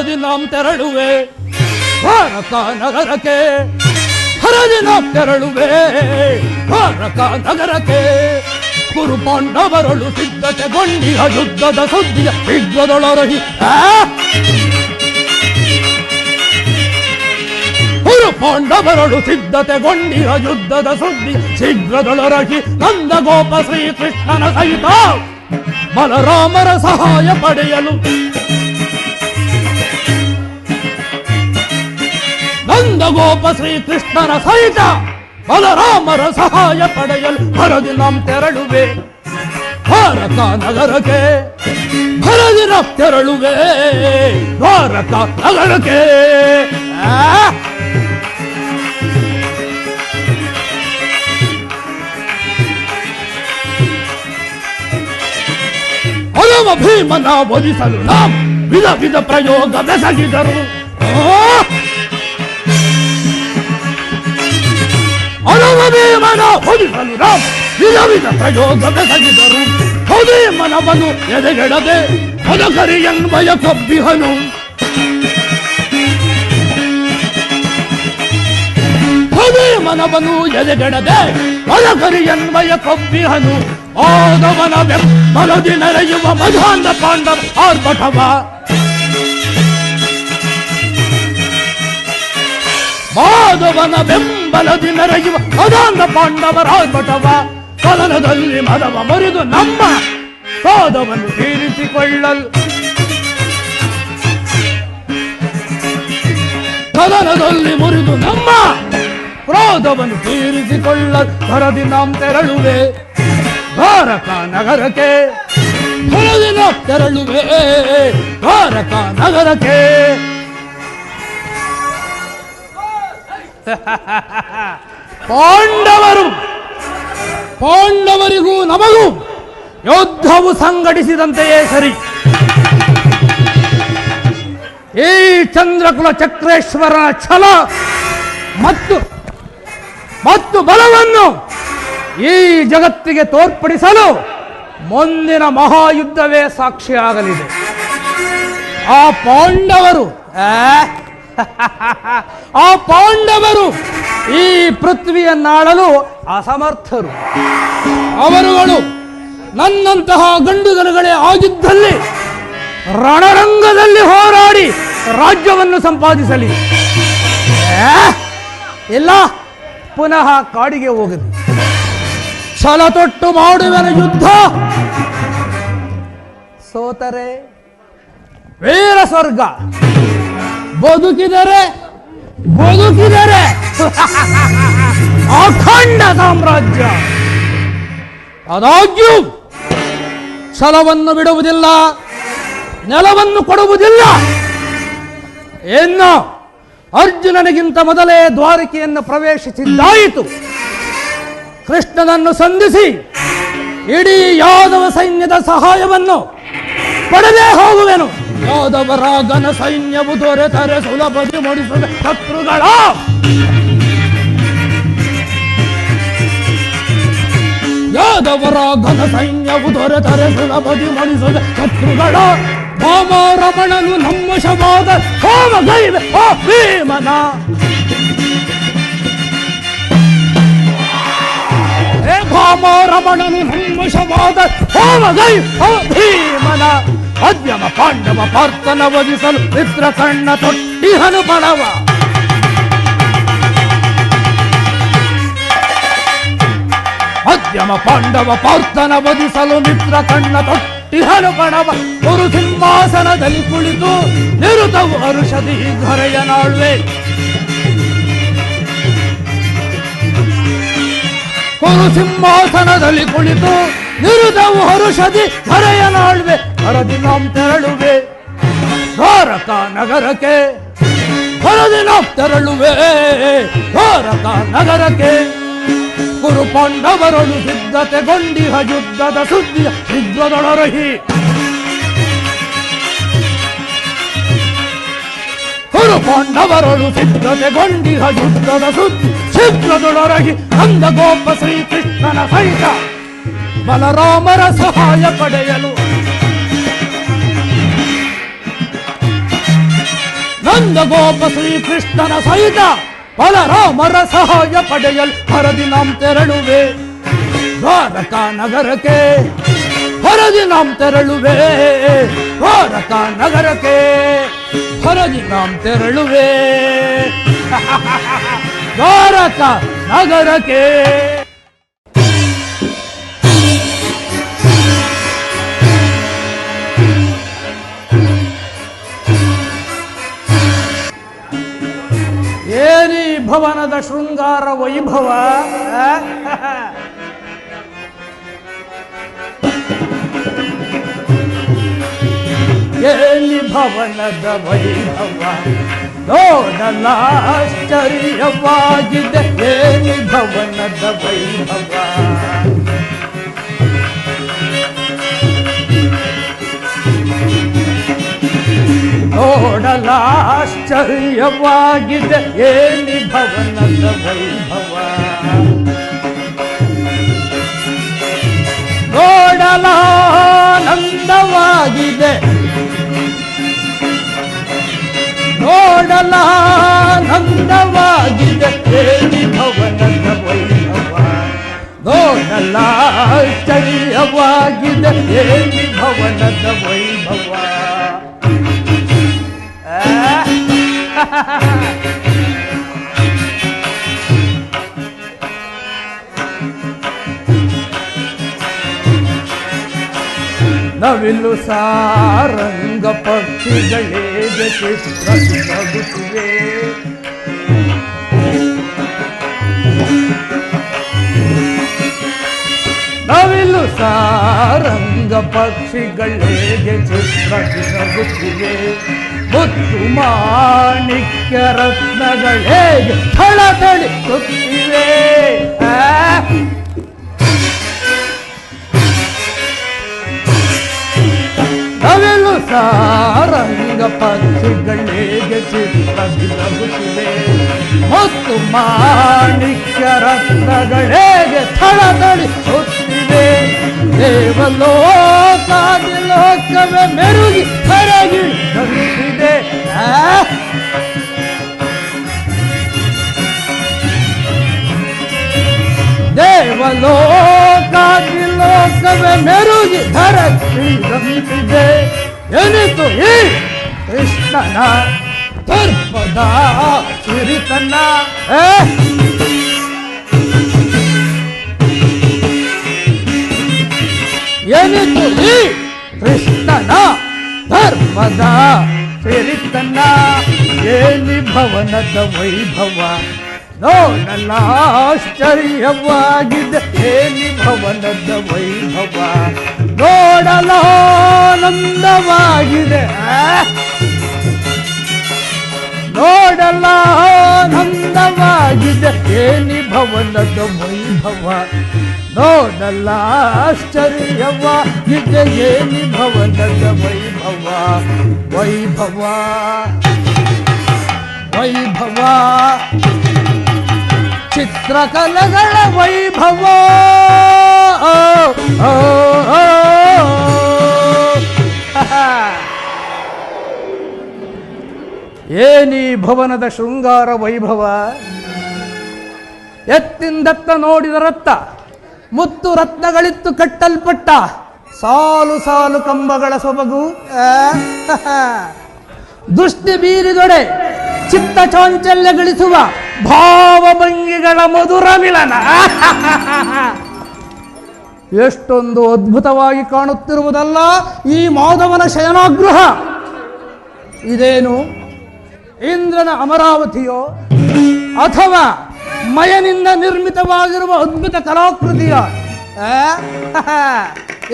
ಹರದಿ ನಾಂ ತೆರಳುವೆ ದ್ವಾರಕಾ ನಗರಕ್ಕೆ, ಹರದಿ ನಾಂ ತೆರಳುವೆ ದ್ವಾರಕಾ ನಗರಕ್ಕೆ. ಕುರು ಪಾಂಡವರಳು ಸಿದ್ಧತೆಗೊಂಡಿಹ ಯುದ್ಧದ ಸುದ್ದಿಯ ಶೀಘ್ರದೊಳರಹಿ. ಕುರು ಪಾಂಡವರಳು ಸಿದ್ಧತೆಗೊಂಡಿಹ ಯುದ್ಧದ ಸುದ್ದಿಯ ಶೀಘ್ರದೊಳರಹಿ. ನಂದಗೋಪ ಶ್ರೀಕೃಷ್ಣನ ಸಹಿತ ಬಲರಾಮರ ಸಹಾಯ ಪಡೆಯಲು, ನಂದಗೋಪ ಶ್ರೀಕೃಷ್ಣನ ಸಹಿತ ಬಲರಾಮರ ಸಹಾಯ ಪಡೆಯಲು ಹರದಿ ನಾಂ ತೆರಳುವೆ ದ್ವಾರಕಾ ನಗರಕ್ಕೆ, ಹರದಿ ನಾಂ ತೆರಳುವೆ ದ್ವಾರಕಾ ನಗರಕ್ಕೆ. ಹನುಮ ಭೀಮನ ವಧಿಸಲು ನಾಂ ವಿಧ ವಿಧ ಪ್ರಯೋಗ ಬೆಸಗಿದರು. ಹನುಮ ಭೀಮನ ವಧಿಸಲು ನಾಂ ವಿಧ ವಿಧ ಪ್ರಯೋಗ ಬೆಸಗಿದರು. ಭೀಮನವನು ಎದೆಗೆಡದೆ ಹೊದಕರಿಯನ್ವಯ ಕೊಬ್ಬಿಹನು. ಭೀಮನವನು ಎದೆಗೆಡದೆ ಹೊದಕರಿಯನ್ವಯ ಕೊಬ್ಬಿಹನು. ಮಾಧವನ ಬೆಂಬಲದಿ ನೆರೆಯುವ ಮಧಾಂಧ ಪಾಂಡವ ಆರ್ಭಟವ, ಮಾಧವನ ಬೆಂಬಲದಿ ನೆರೆಯುವ ಮಧಾಂಧ ಪಾಂಡವರ ಆರ್ಭಟವ. ಕದನದಲ್ಲಿ ಮದವ ಮುರಿದು ನಮ್ಮ ಕ್ರೋಧವನ್ನು ತೀರಿಸಿಕೊಳ್ಳಲು, ಕದನದಲ್ಲಿ ಮುರಿದು ನಮ್ಮ ಕ್ರೋಧವನ್ನು ತೀರಿಸಿಕೊಳ್ಳಲು ಹರದಿ ನಾಂ ತೆರಳುವೆ ದ್ವಾರಕಾ ನಗರಕ್ಕೆ, ಹರದಿ ನಾಂ ತೆರಳುವೆ ದ್ವಾರಕಾ ನಗರಕ್ಕೆ. ಪಾಂಡವರಿಗೂ ನಮಗೂ ಯುದ್ಧವು ಸಂಘಟಿಸಿದಂತೆಯೇ ಸರಿ. ಈ ಚಂದ್ರಕುಲ ಚಕ್ರೇಶ್ವರನ ಛಲ ಮತ್ತು ಬಲವನ್ನು ಈ ಜಗತ್ತಿಗೆ ತೋರ್ಪಡಿಸಲು ಮುಂದಿನ ಮಹಾಯುದ್ಧವೇ ಸಾಕ್ಷಿಯಾಗಲಿದೆ. ಆ ಪಾಂಡವರು ಈ ಪೃಥ್ವಿಯನ್ನಾಳಲು ಅಸಮರ್ಥರು. ಅವರುಗಳು ನನ್ನಂತಹ ಗಂಡುದನಗಳೇ ಆಗಿದ್ದಲ್ಲಿ ರಣರಂಗದಲ್ಲಿ ಹೋರಾಡಿ ರಾಜ್ಯವನ್ನು ಸಂಪಾದಿಸಲಿ. ಇಲ್ಲ, ಪುನಃ ಕಾಡಿಗೆ ಹೋಗಲಿ. ಛಲ ತೊಟ್ಟು ಮಾಡುವೆನ ಯುದ್ಧ, ಸೋತರೆ ವೀರ ಸ್ವರ್ಗ, ಬದುಕಿದರೆ ಅಖಂಡ ಸಾಮ್ರಾಜ್ಯ. ಆದಾಗ್ಯೂ ಛಲವನ್ನು ಬಿಡುವುದಿಲ್ಲ, ನೆಲವನ್ನು ಕೊಡುವುದಿಲ್ಲ. ಇನ್ನು ಅರ್ಜುನನಿಗಿಂತ ಮೊದಲೇ ದ್ವಾರಕೆಯನ್ನು ಪ್ರವೇಶಿಸಿದ್ದಾಯಿತು. ಕೃಷ್ಣನನ್ನು ಸಂಧಿಸಿ ಇಡೀ ಯಾದವ ಸೈನ್ಯದ ಸಹಾಯವನ್ನು ಪಡೆದೇ ಹೋಗುವೆನು. ಯಾದವರ ಘನ ಸೈನ್ಯವು ದೊರೆತರೆ ಸುಲಭದಿ ಮುಡಿಸುವ ಶತ್ರುಗಳ, ಯಾದವರ ಘನ ಸೈನ್ಯವು ದೊರೆತರೆ ಸುಲಭದಿ ಮುಡಿಸುವ ಶತ್ರುಗಳ. ಭಾಮರಮಣನು ನಮ್ಮ ಶವಾದ ಹೋಮಗೈವೆ ಓ ಭೀಮನ, ಭಾಮರಮಣನು ನಮ್ಮ ಶವಾದ ಹೋಮಗೈ ಓ ಭೀಮನ. ಮಧ್ಯಮ ಪಾಂಡವ ಪಾರ್ಥನ ವಧಿಸಲು ಮಿತ್ರ ಕಣ್ಣ ತೊಟ್ಟಿಹನು ಬಡವ. ಮಧ್ಯಮ ಪಾಂಡವ ಪಾರ್ಥನ ವಧಿಸಲು ಮಿತ್ರ ಕಣ್ಣ ತೊಟ್ಟಿಹನು ಬಡವ. ಗುರು ಸಿಂಹಾಸನದಲ್ಲಿ ಕುಳಿತು ನಿರುತವು ಹರುಷದಿ ಧರೆಯನಾಳ್ವೆ. ಕುರು ಸಿಂಹಾಸನದಲ್ಲಿ ಕುಳಿತು ನಿರುತವು ಹರುಷದಿ ಧರೆಯನಾಳ್ವೆ. ಹರದಿ ನಾಂ ತೆರಳುವೆ ದ್ವಾರಕಾ ನಗರಕ್ಕೆ, ಹರದಿ ನಾಂ ತೆರಳುವೆ ದ್ವಾರಕಾ ನಗರಕ್ಕೆ. ಕುರು ಪಾಂಡವರಳು ಸಿದ್ಧತೆಗೊಂಡಿಹ ಯುದ್ಧದ ಸುದ್ದಿಯ ಶೀಘ್ರದೊಳರಹಿ. ಕುರು ಪಾಂಡವರಳು ಸಿದ್ಧತೆಗೊಂಡಿಹ ಯುದ್ಧದ ಸುದ್ದಿ ಶೀಘ್ರದೊಳರಹಿ. ನಂದಗೋಪ ಶ್ರೀಕೃಷ್ಣನ ಸಹಿತ ಬಲರಾಮರ ಸಹಾಯ ಪಡೆಯಲು ನಂದ ಗೋಪ ಶ್ರೀಕೃಷ್ಣನ ಸಹಿತ ಬಲರಾಮರ ಸಹಾಯ ಪಡೆಯಲು ಹರದಿ ನಾಂ ತೆರಳುವೆ ದ್ವಾರಕಾ ನಗರಕ್ಕೆ ಹರದಿ ನಾಂ ತೆರಳುವೆ ದ್ವಾರಕಾ ನಗರಕ್ಕೆ ಹರದಿ ನಾಂ ತೆರಳುವೆ ದ್ವಾರಕಾ ನಗರಕ್ಕೆ. ಏನಿ ಭವನದ ಶೃಂಗಾರ ವೈಭವ, ಏನಿ ಭವನದ ವೈಭವ ನೋಡಲ ಆಶ್ಚರ್ಯವಾಗಿದೆ. ಏನಿ ಭವನದ ವೈಭವ ನೋಡಲ ಆಶ್ಚರ್ಯವಾಗಿದೆ. ಏನಿ ಭವನದ ವೈಭವ ನೋಡಲ ಆನಂದವಾಗಿದೆ. ನೋಡಲ ಆನಂದವಾಗಿದೆ. ಏನಿ ಭವನದ ವೈಭವ ನೋಡಲ ಆಶ್ಚರ್ಯವಾಗಿದೆ. ಏನಿ ಭವನದ ವೈಭವ. ನವಿಲು ಸಾರಂಗ ಪಕ್ಷಿಗಳೇ ಚಿತ್ರಗುತ್ತಿವೆ. ನವಿಲು ಸಾರಂಗ ಪಕ್ಷಿಗಳೇ ಚಿತ್ರಗುತ್ತಿವೆ. ಮುತ್ತು ಮಾಣಿಕ್ಯ ರತ್ನಗಳೇ ಥಳಥಳಿಸುತ್ತಿವೆ. ನವಿಲು ಸಾರಂಗ ಪಕ್ಷಿಗಳೇ ಚಿತ್ರಗುತ್ತಿವೆ. ಮುತ್ತು ಮಾಣಿಕ್ಯ ರತ್ನಗಳೇ ಥಳಥಳಿಸುತ್ತಿವೆ. ದೇವಲೋಕಾದಿ ಲೋಕವೇ ಮೆರುಗಿ ಕರಗಿ ನಗುತ್ತಿದೆ. ದೇವಲೋಕಾದಿ ಲೋಕವೇ ಮೆರುಗಿ ಧರಗಿದಂತಿದೆ. ಎನಿತು ಈ ಕೃಷ್ಣನ ದರ್ಪದ ಸಿರಿತನ. ಎನಿತು ಈ ಕೃಷ್ಣನ ಧರ್ಮದ ಸಿರಿತನ. ಏನಿ ಭವನದ ವೈಭವ ನೋಡಲ ಆಶ್ಚರ್ಯವಾಗಿದೆ. ಏನಿ ಭವನದ ವೈಭವ ನೋಡಲ ಆನಂದವಾಗಿದೆ. ನೋಡಲ ಆನಂದವಾಗಿದೆ. ಏನಿ ಭವನದ ವೈಭವ ನೋಡಲ ಆಶ್ಚರ್ಯವಾಗಿದೆ. ಏನಿ ಭವನದ ವೈಭವ. ವೈಭವ ವೈಭವ ಚಿತ್ರಕಲೆಗಳ ವೈಭವ. ಏನಿ ಭವನದ ಶೃಂಗಾರ ವೈಭವ. ಎತ್ತಿಂದತ್ತ ನೋಡಿದರತ್ತ ಮುತ್ತು ರತ್ನಗಳಿತ್ತು ಕಟ್ಟಲ್ಪಟ್ಟ ಸಾಲು ಸಾಲು ಕಂಬಗಳ ಸೊಬಗು. ದೃಷ್ಟಿ ಬೀರಿದೊಡೆ ಚಿತ್ತ ಚಾಂಚಲ್ಯಗಳಿಸುವ ಭಾವಭಂಗಿಗಳ ಮಧುರ ಮಿಲನ. ಎಷ್ಟೊಂದು ಅದ್ಭುತವಾಗಿ ಕಾಣುತ್ತಿರುವುದಲ್ಲ ಈ ಮಾಧವನ ಶಯನಾಗೃಹ. ಇದೇನು ಇಂದ್ರನ ಅಮರಾವತಿಯೋ ಅಥವಾ ಮಯನಿಂದ ನಿರ್ಮಿತವಾಗಿರುವ ಅದ್ಭುತ ಕಲಾಕೃತಿಯೋ?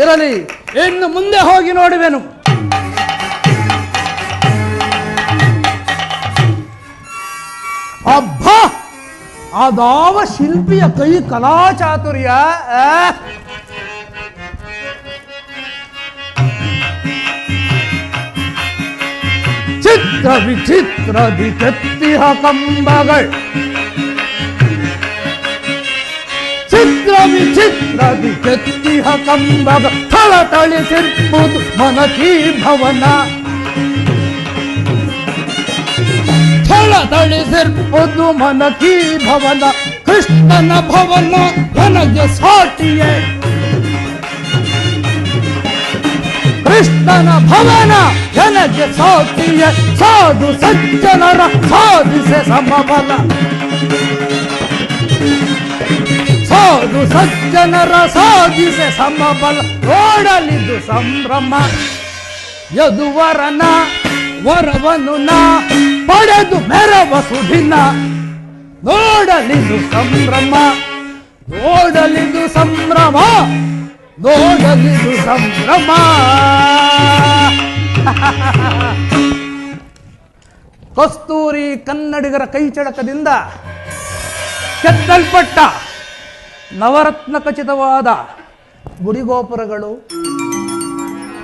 ಇರಲಿ, ಇನ್ನು ಮುಂದೆ ಹೋಗಿ ನೋಡುವೆನು. ಅಬ್ಬಾ, ಅದಾವ ಶಿಲ್ಪಿಯ ಕೈ ಕಲಾಚಾತುರ್ಯ! ಚಿತ್ರ ವಿಚಿತ್ರದಿ ಕೆತ್ತಿಹ ಕಂಬಗಳು, ಚಿತ್ರ ವಿಚಿತ್ರದಿ ಕೆತ್ತಿಹ ಕಂಬಗ ಥಳಥಳಿಸಿರ್ಬುದು ಮನಕೀ ಭವನ. ಥಳಥಳಿಸಿರ್ಬೋದು ಮನಕಿ ಭವನ ಕೃಷ್ಣನ ಭವನ ನನಗೆ ಸಾಟಿಯೇ ಕೃಷ್ಣನ ಭವನ ನನಗೆ ಸಾಟಿಯೇ ಸಾಧು ಸಜ್ಜನರ ಸಾಧಿಸೆ ಸಮಬಲ ಸಾಧು ಸಜ್ಜನರ ಸಾಧಿಸೆ ಸಮಬಲ ನೋಡಲಿದು ಸಂಭ್ರಮ ಯದುವರನ ವರವನು ನಾ ಪಡೆದು ಮೆರವ ಸುದಿನ ನೋಡಲಿದು ಸಂಭ್ರಮ ನೋಡಲಿದು ಸಂಭ್ರಮ ನೋಡಲಿದು ಸಂಭ್ರಮ ಕಸ್ತೂರಿ ಕನ್ನಡಿಗರ ಕೈಚಳಕದಿಂದ ಕೆತ್ತಲ್ಪಟ್ಟ ನವರತ್ನ ಖಚಿತವಾದ ಗುಡಿಗೋಪುರಗಳು,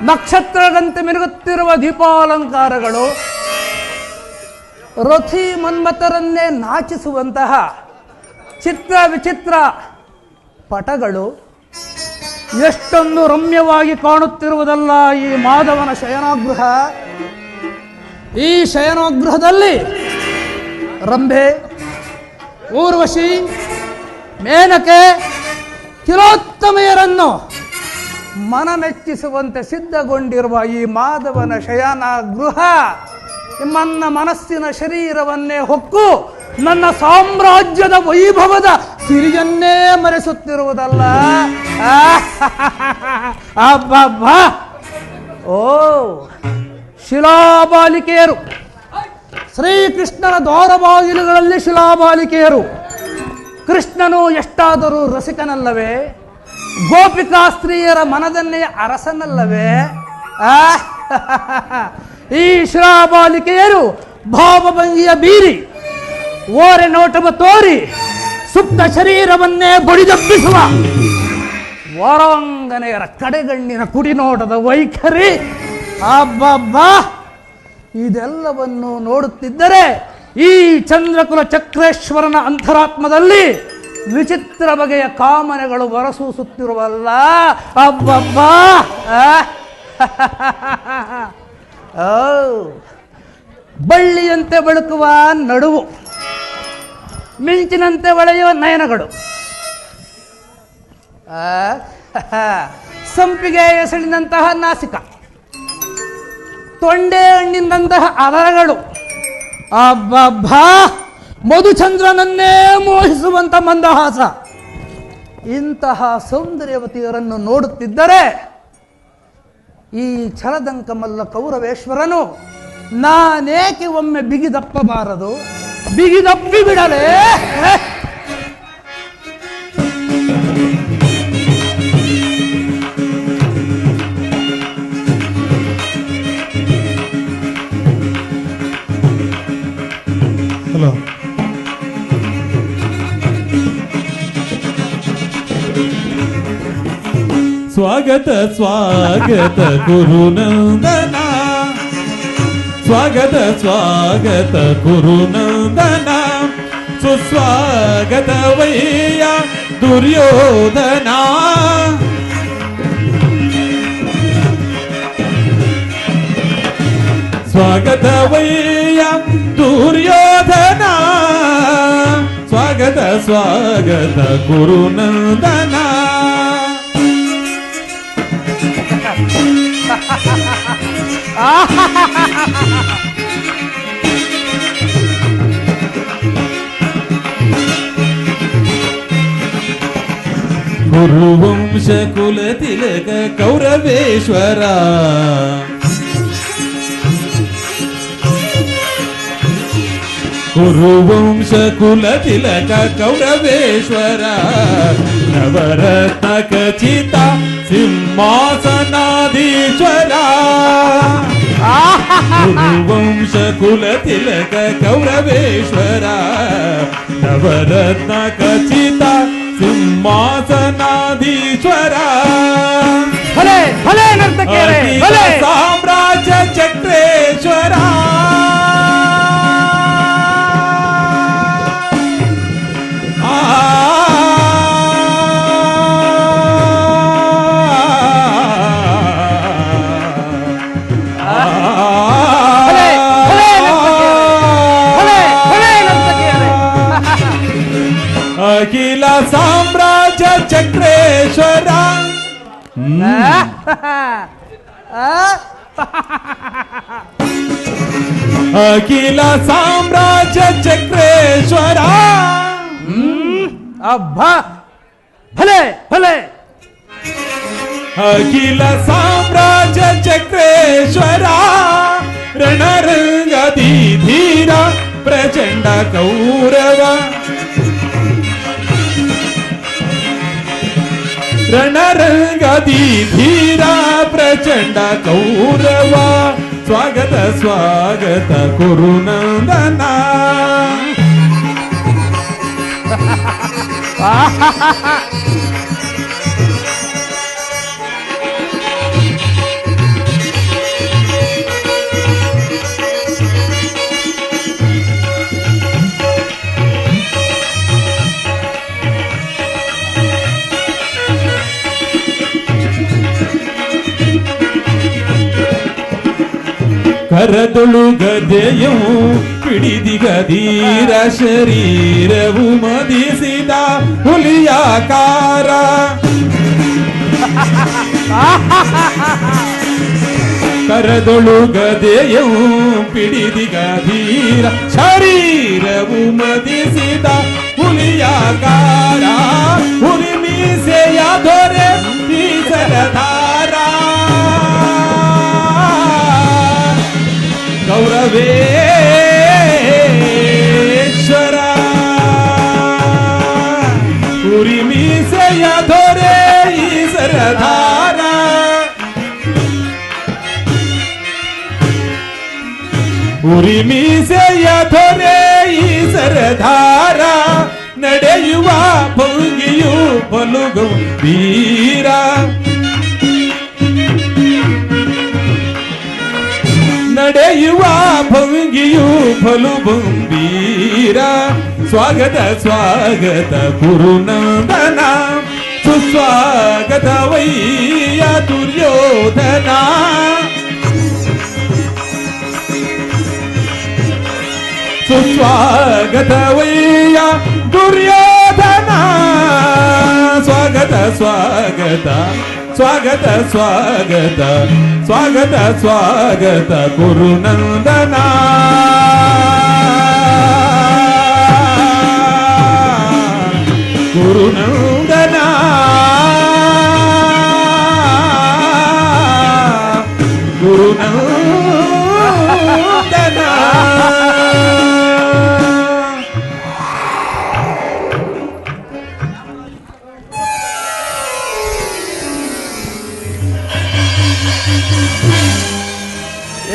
ನಕ್ಷತ್ರದಂತೆ ಮಿನುಗುತ್ತಿರುವ ದೀಪಾಲಂಕಾರಗಳು, ರಥಿ ಮನ್ಮಥರನ್ನೇ ನಾಚಿಸುವಂತಹ ಚಿತ್ರ ವಿಚಿತ್ರ ಪಟಗಳು ಎಷ್ಟೊಂದು ರಮ್ಯವಾಗಿ ಕಾಣುತ್ತಿರುವುದಲ್ಲ ಈ ಮಾಧವನ ಶಯನಾಗೃಹ. ಈ ಶಯನಾಗೃಹದಲ್ಲಿ ರಂಭೆ, ಊರ್ವಶಿ, ಮೇನಕೆ, ತಿಲೋತ್ತಮೆಯರನ್ನು ಮನಮೆಚ್ಚಿಸುವಂತೆ ಸಿದ್ಧಗೊಂಡಿರುವ ಈ ಮಾಧವನ ಶಯನಾಗೃಹ ನನ್ನ ಮನಸ್ಸಿನ ಶರೀರವನ್ನೇ ಹೊಕ್ಕು ನನ್ನ ಸಾಮ್ರಾಜ್ಯದ ವೈಭವದ ಸಿರಿಯನ್ನೇ ಮರೆಸುತ್ತಿರುವುದಲ್ಲ. ಅಬ್ಬಬ್ಬಾ! ಓ ಶಿಲಾಬಾಲಿಕೆಯರು, ಶ್ರೀಕೃಷ್ಣನ ದ್ವಾರಬಾಗಿಲುಗಳಲ್ಲಿ ಶಿಲಾಬಾಲಿಕೆಯರು. ಕೃಷ್ಣನು ಎಷ್ಟಾದರೂ ರಸಿಕನಲ್ಲವೇ? ಗೋಪಿಕಾ ಸ್ತ್ರೀಯರ ಮನದನ್ನೇ ಅರಸನಲ್ಲವೇ? ಈ ಶಿಲಾಬಾಲಿಕೆಯರು ಭಾವಭಂಗಿಯ ಬೀರಿ ಓರೆ ನೋಟವ ತೋರಿ ಸುಪ್ತ ಶರೀರವನ್ನೇ ಬಡಿದಬ್ಬಿಸುವ ವರಾಂಗನೆಯರ ಕಡೆಗಣ್ಣಿನ ಕುಡಿನೋಟದ ವೈಖರಿ. ಅಬ್ಬಬ್ಬಾ! ಇದೆಲ್ಲವನ್ನು ನೋಡುತ್ತಿದ್ದರೆ ಈ ಚಂದ್ರಕುಲ ಚಕ್ರೇಶ್ವರನ ಅಂತರಾತ್ಮದಲ್ಲಿ ವಿಚಿತ್ರ ಬಗೆಯ ಕಾಮನೆಗಳು ಹೊರಸೂಸುತ್ತಿರುವಲ್ಲ. ಅಬ್ಬಬ್ಬಾ! ಬಳ್ಳಿಯಂತೆ ಬೆಳಕುವ ನಡುವು, ಮಿಂಚಿನಂತೆ ಹೊಳೆಯುವ ನಯನಗಳು, ಸಂಪಿಗೆ ಎಸಳಿನಂತಹ ನಾಸಿಕ, ತೊಂಡೆ ಹಣ್ಣಿನಂತಹ ಅದರಗಳು, ಅಬ್ಬಬ್ಬಾ! ಮಧುಚಂದ್ರನನ್ನೇ ಮೋಹಿಸುವಂತ ಮಂದಹಾಸ. ಇಂತಹ ಸೌಂದರ್ಯವತಿಯರನ್ನು ನೋಡುತ್ತಿದ್ದರೆ ಈ ಛಲದಂಕ ಮಲ್ಲ ಕೌರವೇಶ್ವರನು ನಾನೇಕೆ ಒಮ್ಮೆ ಬಿಗಿದಪ್ಪಬಾರದು? ಬಿಗಿದಪ್ಪಿ ಬಿಡಲೇ? ಹಲೋ, ಸ್ವಾಗತ ಸ್ವಾಗತ ಗುರುನಂದನ, ಸ್ವಾಗತ ಸ್ವಾಗತ ಗುರುನಂದನ, ಸುಸ್ವಾಗತವಯ್ಯ ದುರ್ಯೋಧನ. ಸ್ವಾಗತವಯ್ಯ ದುರ್ಯೋಧನ, ಸ್ವಾಗತ ಸ್ವಾಗತ ಗುರುನಂದನ. ಗುರುವಂಶ ಕುಲ ತಿಲಕ ಕೌರವೇಶ್ವರ, ಗುರುವಂಶ ಕುಲ ತಿಲಕ ಕೌರವೇಶ್ವರ, ನವರತ್ನ ಖಚಿತ ಸಿಂಹಾಸನಾಧೀಶ್ವರ. ಗುರುವಂಶ ಕುಲ ತಿಲಕ ಕೌರವೇಶ್ವರ, ನವರತ್ನ ಖಚಿತ ಸಿಂಹಾಸನಾಧೀಶ್ವರ. ಭಲೆ ಭಲೆ ನರ್ತಕಿಯರೇ, ಭಲೆ! ಸಾಮ್ರಾಜ್ಯ ಚಕ್ರೇಶ್ವರ. ಅಖಿಲ ಸಾಮ್ರಾಜ್ಯ ಚಕ್ರೇಶ್ವರ. ಅಬ್ಬಾ ಭಲೆ ಭಲೆ. ಅಖಿಲ ಸಾಮ್ರಾಜ್ಯ ಚಕ್ರೇಶ್ವರ ರಣರಂಗದಿ ಧೀರ ಪ್ರಚಂಡ ಕೌರವ. ರಣರಂಗದಿ ಧೀರ ಪ್ರಚಂಡ ಕೌರವ. ಸ್ವಾಗತ ಸ್ವಾಗತ ಕುರುನಂದನ. ಕರದೊಳು ಗದೆಯು ಪಿಡಿದಿಗದೀರ ಶರೀರವು ಮದಿಸಿದ ಹುಲಿಯಾಕಾರ. ಕರದೊಳು ಗದೆಯು ಪಿಡಿದಿಗದೀರ ಶರೀರವು ಮದಿಸಿದ ಹುಲಿಯಾಕಾರ. ಹುಲಿ ಮೀಸೆಯ ದೊರೆ ಮೀಸಲಧಾರ. ಗೌರವೇಶ್ವರ ಪುರಿ ಮೀಸೆಯ ದೊರೆ ಈಸರಧಾರ. ಪುರಿ ಮೀಸೆಯ ದೊರೆ ಈಸರಧಾರ. ನಡೆಯುವ ಭಂಗಿಯು ಬಲು ಗಂಭೀರ. ನಡೆಯುವ ಭಂಗಿಯು ಬಲು ಗಂಭೀರ. ಸ್ವಾಗತ ಸ್ವಾಗತ ಕುರುನಂದನ. ಸುಸ್ವಾಗತ ವೈಯ ದುರ್ಯೋಧನ. ಸುಸ್ವಾಗತ ವೈಯ ದುರ್ಯೋಧನ. ಸ್ವಾಗತ ಸ್ವಾಗತ ಸ್ವಾಗತ ಸ್ವಾಗತ ಸ್ವಾಗತ ಸ್ವಾಗತ ಕುರುನಂದನ. ಕುರುನಂದನ ಕುರುನಂದನ.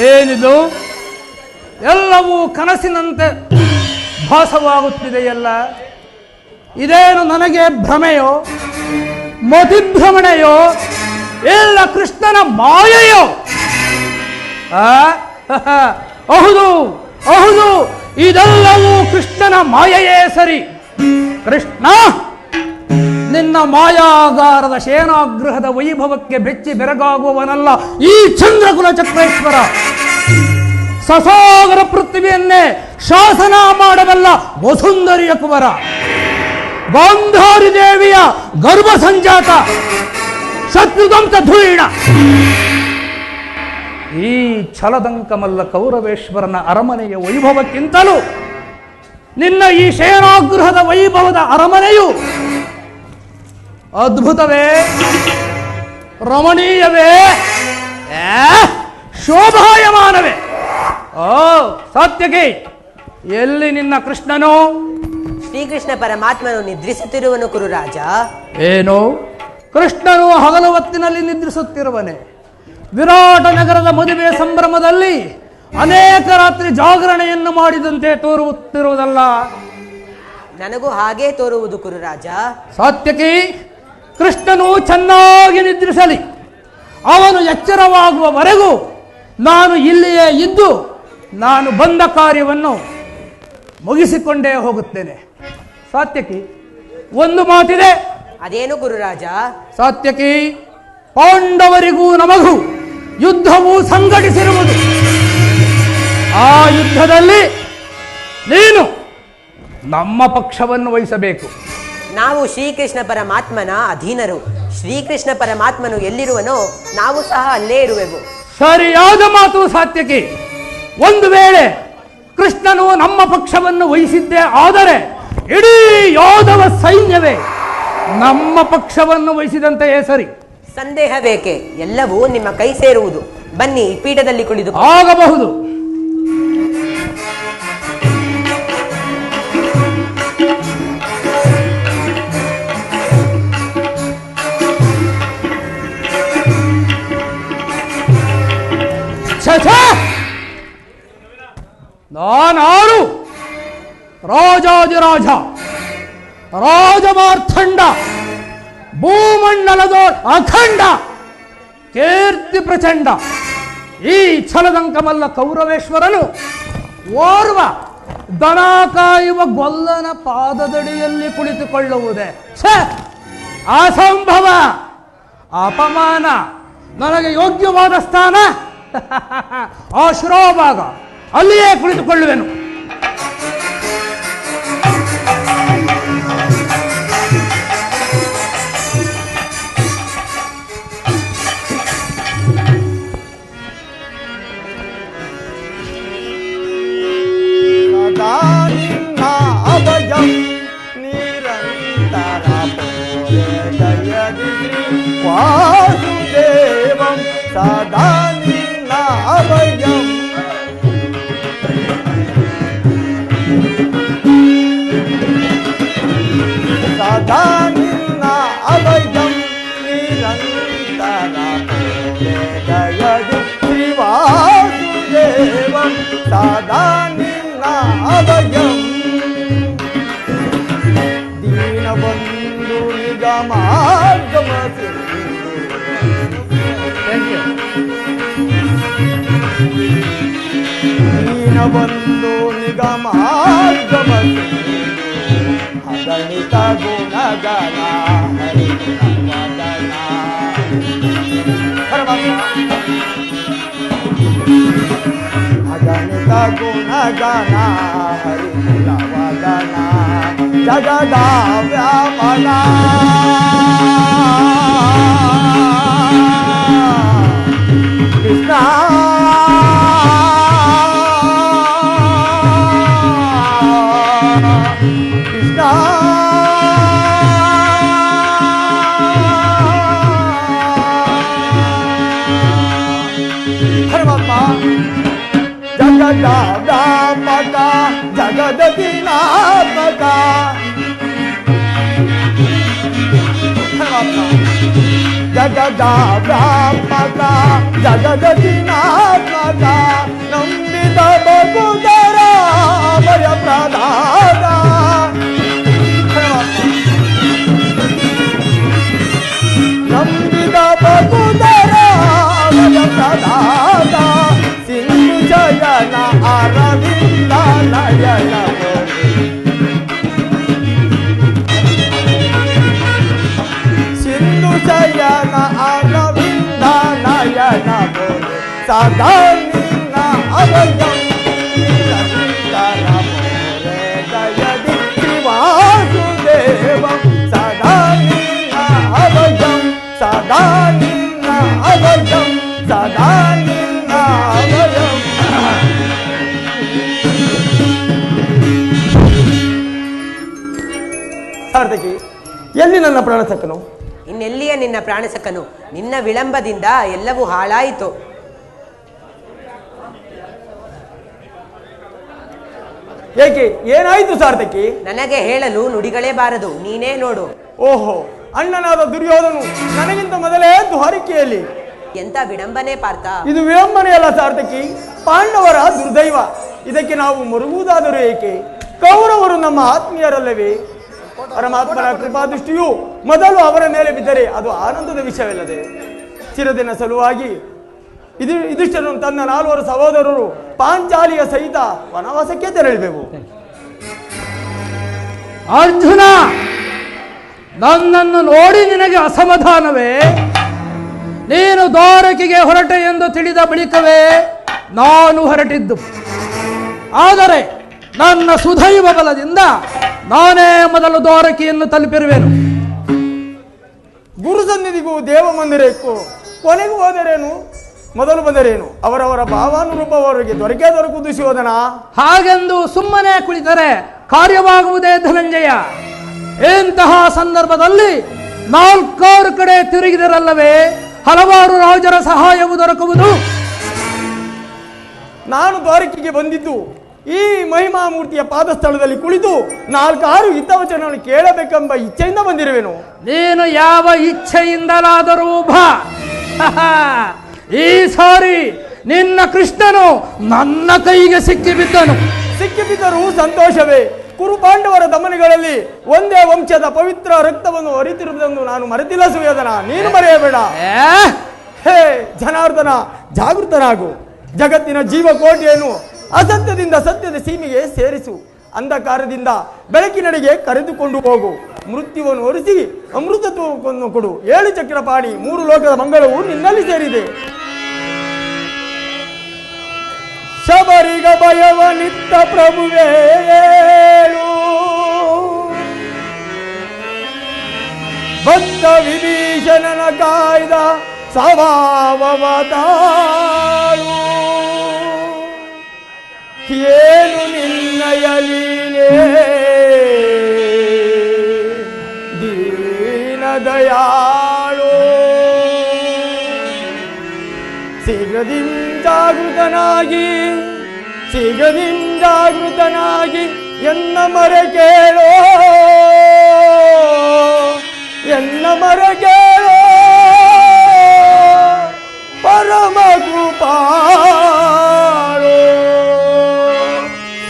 ಏನಿದು ಎಲ್ಲವೂ ಕನಸಿನಂತೆ ಭಾಸವಾಗುತ್ತಿದೆಯಲ್ಲ. ಇದೇನು ನನಗೆ ಭ್ರಮೆಯೋ ಮತಿಭ್ರಮಣೆಯೋ ಇಲ್ಲ ಕೃಷ್ಣನ ಮಾಯೆಯೋ? ಹೌದು ಹೌದು, ಇದೆಲ್ಲವೂ ಕೃಷ್ಣನ ಮಾಯೆಯೇ ಸರಿ. ಕೃಷ್ಣ, ನಿನ್ನ ಮಾಯಾಗಾರದ ಶೇನಾಗೃಹದ ವೈಭವಕ್ಕೆ ಬೆಚ್ಚಿ ಬೆರಗಾಗುವವನಲ್ಲ ಈ ಚಂದ್ರಕುಲ ಚಕ್ರೇಶ್ವರ. ಸಸಾಗರ ಪೃಥ್ವಿಯನ್ನೇ ಶಾಸನ ಮಾಡಬಲ್ಲ ವಸುಂಧರಿಯ ಕುವರ, ಗಾಂಧಾರಿ ದೇವಿಯ ಗರ್ಭ ಸಂಜಾತ, ಶತ್ರುದಂತ ಧೂಳಿಣ. ಈ ಛಲದಂಕಮಲ್ಲ ಕೌರವೇಶ್ವರನ ಅರಮನೆಯ ವೈಭವಕ್ಕಿಂತಲೂ ನಿನ್ನ ಈ ಶೇನಾಗೃಹದ ವೈಭವದ ಅರಮನೆಯು ಅದ್ಭುತವೇ, ರಮಣೀಯವೇ, ಶೋಭಾಯಮಾನವೇ. ಓ ಸಾತ್ಯಕಿ, ಎಲ್ಲಿ ನಿನ್ನ ಕೃಷ್ಣನು? ಶ್ರೀಕೃಷ್ಣ ಪರಮಾತ್ಮನು ನಿದ್ರಿಸುತ್ತಿರುವನು ಕುರುರಾಜ. ಏನು, ಕೃಷ್ಣನು ಹಗಲು ಹೊತ್ತಿನಲ್ಲಿ ನಿದ್ರಿಸುತ್ತಿರುವನೆ? ವಿರಾಟ ನಗರದ ಮದುವೆ ಸಂಭ್ರಮದಲ್ಲಿ ಅನೇಕ ರಾತ್ರಿ ಜಾಗರಣೆಯನ್ನು ಮಾಡಿದಂತೆ ತೋರುತ್ತಿರುವುದಲ್ಲ? ನನಗೂ ಹಾಗೇ ತೋರುವುದು ಕುರುರಾಜ. ಸಾತ್ಯಕಿ, ಕೃಷ್ಣನು ಚೆನ್ನಾಗಿ ನಿದ್ರಿಸಲಿ. ಅವನು ಎಚ್ಚರವಾಗುವವರೆಗೂ ನಾನು ಇಲ್ಲಿಯೇ ಇದ್ದು ನಾನು ಬಂದ ಕಾರ್ಯವನ್ನು ಮುಗಿಸಿಕೊಂಡೇ ಹೋಗುತ್ತೇನೆ. ಸಾತ್ಯಕಿ, ಒಂದು ಮಾತಿದೆ. ಅದೇನು ಗುರುರಾಜ? ಸಾತ್ಯಕಿ, ಪಾಂಡವರಿಗೂ ನಮಗೂ ಯುದ್ಧವು ಸಂಘಟಿಸಿರುವುದು. ಆ ಯುದ್ಧದಲ್ಲಿ ನೀನು ನಮ್ಮ ಪಕ್ಷವನ್ನು ವಹಿಸಬೇಕು. ನಾವು ಶ್ರೀಕೃಷ್ಣ ಪರಮಾತ್ಮನ ಅಧೀನರು. ಶ್ರೀಕೃಷ್ಣ ಪರಮಾತ್ಮನು ಎಲ್ಲಿರುವನೋ ನಾವು ಸಹ ಅಲ್ಲೇ ಇರುವೆವು. ಸರಿಯಾದ ಮಾತು ಸಾತ್ಯಕಿ. ಒಂದು ವೇಳೆ ಕೃಷ್ಣನು ನಮ್ಮ ಪಕ್ಷವನ್ನು ವಹಿಸಿದ್ದೇ ಆದರೆ ಇಡೀ ಯಾದವ ಸೈನ್ಯವೇ ನಮ್ಮ ಪಕ್ಷವನ್ನು ವಹಿಸಿದಂತೆಯೇ ಸರಿ. ಸಂದೇಹ ಬೇಕೆ, ಎಲ್ಲವೂ ನಿಮ್ಮ ಕೈ ಸೇರುವುದು. ಬನ್ನಿ ಪೀಠದಲ್ಲಿ ಕುಳಿದು ಆಗಬಹುದು. ನಾನಾರು ರಾಜಾದಿರಾಜ ರಾಜಮಾರ್ಥಂಡ ಭೂಮಂಡಲದ ಅಖಂಡ ಕೀರ್ತಿ ಪ್ರಚಂಡ ಈ ಛಲದಂಕಮಲ್ಲ ಕೌರವೇಶ್ವರನು ಓರ್ವ ದನ ಕಾಯುವ ಗೊಲ್ಲನ ಪಾದದಡಿಯಲ್ಲಿ ಕುಳಿತುಕೊಳ್ಳುವುದೇ ಅಸಂಭವ, ಅಪಮಾನ. ನನಗೆ ಯೋಗ್ಯವಾದ ಸ್ಥಾನ ಆ ಶಿರೋಭಾಗ, ಅಲ್ಲಿಯೇ ಕುಳಿತುಕೊಳ್ಳುವೆನು. ಅಭಯಂ ನಿರಂತರ ವಾಸುದೇವಂ ಸದಾ ನಿನ್ನ ಅಭಯಂ ಸದಾ ನಿನ್ನ ಅಭಯಂ ನಿರಂತರ ದಯದಿ ಶ್ರೀ ವಾಸುದೇವಂ ಸದಾ ನಿನ್ನ ಅಭಯಂ ದೀನಬಂಧು ನಿಗಮಾಗಮ ದೀನಬಂಧು ನಿಗಮಾಗಮ ಅಗಣಿತ ಗುಣಗಣ ಹರಿಗುಣವದನ ಅಗಣಿತ ಗುಣಗಣ ಹರಿಗುಣವದನ ಜಗದ ವ್ಯಾಪನ ಕೃಷ್ಣ ಕೃಷ್ಣ ಪರಮಾತ್ಮ ಜಗದ ವ್ಯಾಪಕ ಜಗದೀನಾತ್ಮಕ ಜಗದ ವ್ಯಾಪಕ ಜಗದೀನಾತ್ಮಕ ನಂಬಿದ ಬಗುದರ ಭಯ ಪ್ರದಾದ ನಂಬಿದ ಬಗುದರ ಭಯ ಪ್ರದಾದ ಸಿಂಧು ಜಯನ ಅರವಿಂದ ನಯನ ಸಿಂಧು ಜಯನ ಅರವಿಂದ ನಯನ ಬೋಲೆ ಸದಾ ನಿನ್ನ ಅಭಯಂ ನಿರಂತರ ಬೋಲೆ ದಯದಿ ಶ್ರೀ ವಾಸುದೇವಂ ಸದಾ ನಿನ್ನ ಅಭಯಂ ಸದಾ ನಿನ್ನ ಅಭಯಂ ಸದಾ ನಿನ್ನ ಅಭಯಂ. ಸಾರ್ಥಕಿ, ಎಲ್ಲಿ ನನ್ನ ಪ್ರಾಣಸಕ್ಕನು? ಇನ್ನೆಲ್ಲಿಯ ನಿನ್ನ ಪ್ರಾಣಸಕನು? ನಿನ್ನ ವಿಳಂಬದಿಂದ ಎಲ್ಲವೂ ಹಾಳಾಯಿತು. ಏಕೆ, ಏನಾಯಿತು ಸಾರ್ಥಕಿ? ನನಗೆ ಹೇಳಲು ನುಡಿಗಳೇ ಬಾರದು, ನೀನೇ ನೋಡು. ಓಹೋ, ಅಣ್ಣನಾದ ದುರ್ಯೋಧನು ನನಗಿಂತ ಮೊದಲೇ ದ್ವಾರಿಕೆಯಲ್ಲಿ. ಎಂತ ವಿಡಂಬನೆ ಪಾರ್ಥ. ಇದು ವಿಡಂಬನೆಯಲ್ಲ ಸಾರ್ಥಕಿ, ಪಾಂಡವರ ದುರ್ದೈವ. ಇದಕ್ಕೆ ನಾವು ಮರುಗುವುದಾದರೂ ಏಕೆ? ಕೌರವರು ನಮ್ಮ ಆತ್ಮೀಯರಲ್ಲವೇ? ಪರಮಾತ್ಮನ ಕೃಪಾದೃಷ್ಟಿಯು ಮೊದಲು ಅವರ ಮೇಲೆ ಬಿದ್ದರೆ ಅದು ಆನಂದದ ವಿಷಯವಲ್ಲದೆ. ಚಿರದಿನ ಸಲುವಾಗಿ ಇದಿಷ್ಟನ್ನು ತನ್ನ 4 ಸಹೋದರರು ಪಾಂಚಾಲಿಯ ಸಹಿತ ವನವಾಸಕ್ಕೆ ತೆರಳಬೇಕು. ಅರ್ಜುನ, ನನ್ನನ್ನು ನೋಡಿ ನಿನಗೆ ಅಸಮಾಧಾನವೇ? ನೀನು ದ್ವಾರಕೆಗೆ ಹೊರಟೆ ಎಂದು ತಿಳಿದ ಬಳಿಕವೇ ನಾನು ಹೊರಟಿದ್ದು. ಆದರೆ ನನ್ನ ಸುದೈವ ಬಲದಿಂದ ನಾನೇ ಮೊದಲು ದ್ವಾರಕೆಯನ್ನು ತಲುಪಿರುವೆನು. ಗುರು ಸನ್ನಿಧಿಗೂ ದೇವ ಮಂದಿರಕ್ಕೂ ಕೊನೆಗೂ ಹೋದರೇನು ಮೊದಲು ಬಂದರೇನು ಅವರವರ ಭಾವಾನುರೂಪವರಿಗೆ ದೊರಕುವುದು ಶೋಧನ. ಹಾಗೆಂದು ಸುಮ್ಮನೆ ಕುಳಿತರೆ ಕಾರ್ಯವಾಗುವುದೇ ಧನಂಜಯ. ಇಂತಹ ಸಂದರ್ಭದಲ್ಲಿ 4 ಕಡೆ ತಿರುಗಿದರಲ್ಲವೇ ಹಲವಾರು ರಾಜರ ಸಹಾಯವು ದೊರಕುವುದು. ನಾನು ದ್ವಾರಕೆಗೆ ಬಂದಿದ್ದು ಈ ಮಹಿಮಾ ಮೂರ್ತಿಯ ಪಾದಸ್ಥಳದಲ್ಲಿ ಕುಳಿತು 4 ಹಿತವಚನವನ್ನು ಕೇಳಬೇಕೆಂಬ ಇಚ್ಛೆಯಿಂದ ಬಂದಿರುವೆನು. ನೀನು ಯಾವ ಇಚ್ಛೆಯಿಂದಲಾದರೂ ಬಾ. ಈ ಸಾರಿ ನಿನ್ನ ಕೃಷ್ಣನು ನನ್ನ ಕೈಗೆ ಸಿಕ್ಕಿಬಿದ್ದರೂ ಸಂತೋಷವೇ. ಕುರುಪಾಂಡವರ ದಮನಗಳಲ್ಲಿ ಒಂದೇ ವಂಶದ ಪವಿತ್ರ ರಕ್ತವನ್ನು ಹರಿತಿರುವುದನ್ನು ನಾನು ಮರೆತಿಲ್ಲ ಸುಯೋಧನ, ನೀನು ಮರೆಯಬೇಡ. ಹೇ ಜನಾರ್ದನ, ಜಾಗೃತನಾಗು. ಜಗತ್ತಿನ ಜೀವಕೋಟಿಯನ್ನು ಅಸತ್ಯದಿಂದ ಸತ್ಯದ ಸೀಮೆಗೆ ಸೇರಿಸು. ಅಂಧಕಾರದಿಂದ ಬೆಳಕಿನಡೆಗೆ ಕರೆದುಕೊಂಡು ಹೋಗು. ಮೃತ್ಯುವನ್ನು ಹೊರಿಸಿ ಅಮೃತತ್ವವನ್ನು ಕೊಡು. 7 ಚಕ್ರಪಾಣಿ 3 ಲೋಕದ ಮಂಗಳವು ನಿನ್ನಲ್ಲಿ ಸೇರಿದೆ. ಶಬರಿಗ ಭಯವನಿತ್ತ ಪ್ರಭುವೇಳು, ಭಕ್ತ ವಿಭೀಷಣನ ಕಾಯ್ದ ಸ್ವಭಾವವತಾಳು. ಏನು ನಿನ್ನಯ ಲೀಲೆ ದೀನ ದಯಾಳು. ಶೀಘ್ರದಿಂ ಜಾಗೃತನಾಗಿ ಎನ್ನ ಮರೆ ಕೇಳೋ ಪರಮ ಕೃಪಾಳು.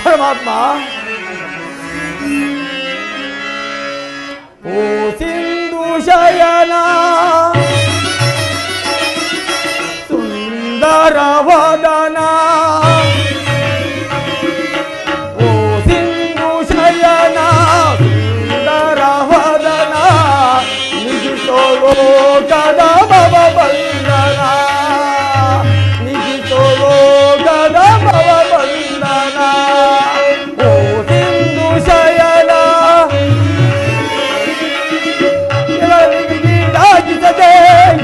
ಪರಮಾತ್ಮ ಓ ಸಿಂಧು ಶಯನ ಸುಂದರ ವದನ, ಓ ಸಿಂಧು ಶಯನ ಸುಂದರ ವದನ, ನಿಜಿತೋ ಲೋಕದ ಭವ ಬಂಧನ, ನಿಜಿತೋ ಲೋಕದ ಭವ ಬಂಧನ. ಓ ಸಿಂಧು ಶಯನ ಗಿಡಾಗಿಸದೆ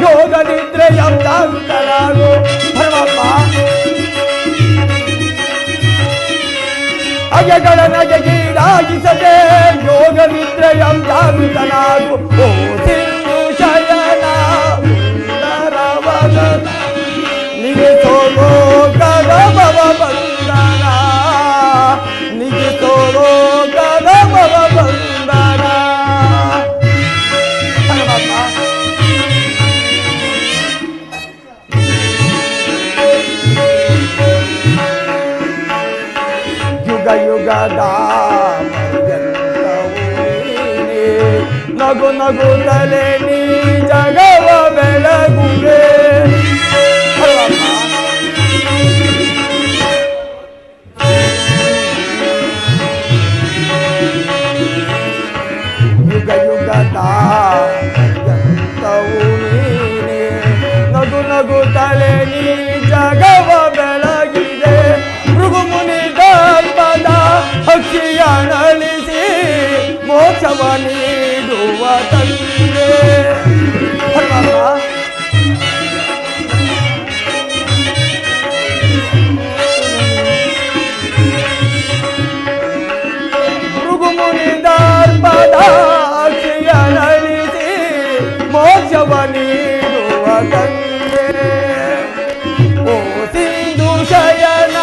ಯೋಗ ನಿದ್ರೆಯ ಜಾಗೃತನಾಗು. ಪರಮಾತ್ಮ ಅಗೆಗಳ ನಗೆಗೀಡಾಗಿಸದೆ ಯೋಗ ನಿದ್ರೆಯ ಜಾಗೃತನಾಗು. ಓ ಸಿಂಧು ಶಯನ ಸುಂದರ ವದನ, ನಿಗಿಸೋ ಲೋಕದ ಭವ ಬಂಧನ, ನಿಗಿಸೋ ಲೋಕದ ಭವ ಬಂಧನ. ಪರಮಾತ್ಮ ಯುಗ ಯುಗದ ನಗು ನಗುತ್ತಲೇ ನೀ ಜಗವ ಬೆಳಗುವೆ. ಯುಗ ಯುಗದ ನೀನೆ ನಗು ನಗುತ್ತಲೇ ನೀ ಜಗವ ಬೆಳಗಿದೆ. ಭೃಗುಮುನಿ ಗರ್ಭದ ಹಕ್ಕಿಯನಳಿಸಿ ಮೋಕ್ಷವ ನೀಡುವ ತಂದೆ. ಭೃಗುಮುನಿ ಗರ್ಭದ ಹಕ್ಕಿಯನಳಿಸಿ ಮೋಕ್ಷವ ನೀಡುವ ತಂದೆ. ಓ ಸಿಂಧು ಶಯನ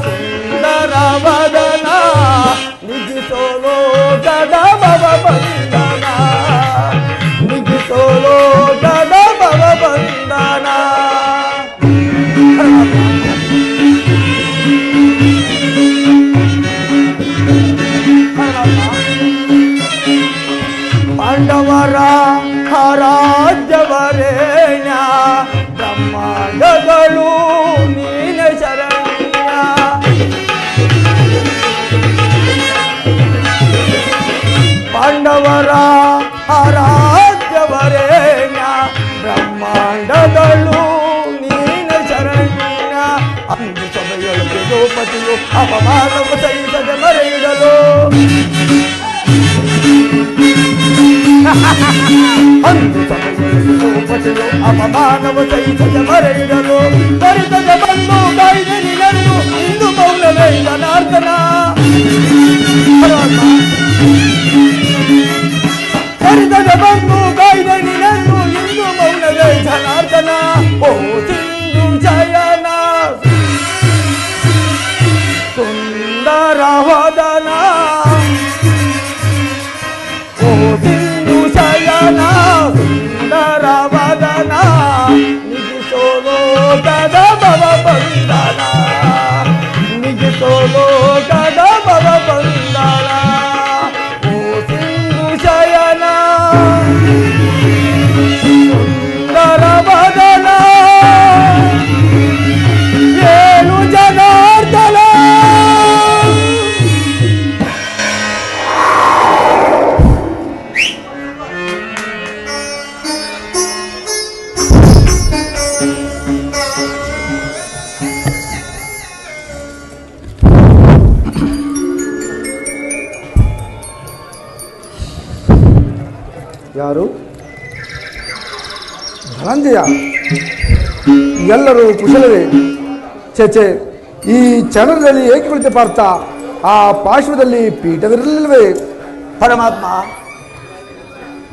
ಸುಂದರ ವದನ, ನಿಜಿಸೋ ಲೋಕದ ಭವ ಬಂಧನ, ನಿಜಿಸೋ ಲೋಕದ ಭವ ಬಂಧನ. ಪಾಂಡವರ ರಾಜ್ಯವರೇಣ್ಯ, ಬ್ರಹ್ಮಾಂಡಗಳು ನೀನ ಶರಣ್ಯ. ಪಾಂಡವರ ರಾಜ್ಯವರೇಣ್ಯ, ಬ್ರಹ್ಮಾಂಡಗಳು ನೀನ ಶರಣ್ಯ. ಅಂದು ಸಭೆಯೊಳಗೆ ದ್ರೌಪದಿಯು ಅವಮಾನವು ಸಹಿಸದೆ ಮರೆಯಿಡಲು. ಅಂದು ಸಮಗೊಳಿಸಿತು ಪತಿಯು ಅಪಮಾನವ ಸಹಿಸದ ಮರೆಯಿಡಲು ಪರಿತದ ಬಂದು ಕಾಯ್ದೆ ನಿನರು ಇಂದು ಮೌನವೇ ಜನಾರ್ದನ ಪರಿತದ ಬಂದು ಕಾಯ್ದೆ ನಿನರು ಇಂದು ಮೌನವೇ ಜನಾರ್ದನ ಓ ಸಿಂಧು ಜಯನ ಸುಂದರ ವದನ ಓ ಸಿಂಧು ಶಯನ ಸುಂದರ ವದನ ನಿಗಿಸೋ ಲೋಕದ ಭವ ಬಂಧನ ನಿಗಿಸೋ ಲೋಕದ ಭವ ಬಂಧನ ಓ ಸಿಂಧು ಶಯನ ಸುಂದರ ವದನ ಏಳು ಜನಾರ್ದನ ಯಾರು? ಧನಂಜಯ, ಎಲ್ಲರೂ ಕುಶಲವೇ? ಚೇಚೆ, ಈ ಚರಣದಲ್ಲಿ ಏಕೆ ಕುಳಿತು ಪಾರ್ಥ? ಆ ಪಾರ್ಶ್ವದಲ್ಲಿ ಪೀಠವಿರಲಿಲ್ಲವೇ? ಪರಮಾತ್ಮ,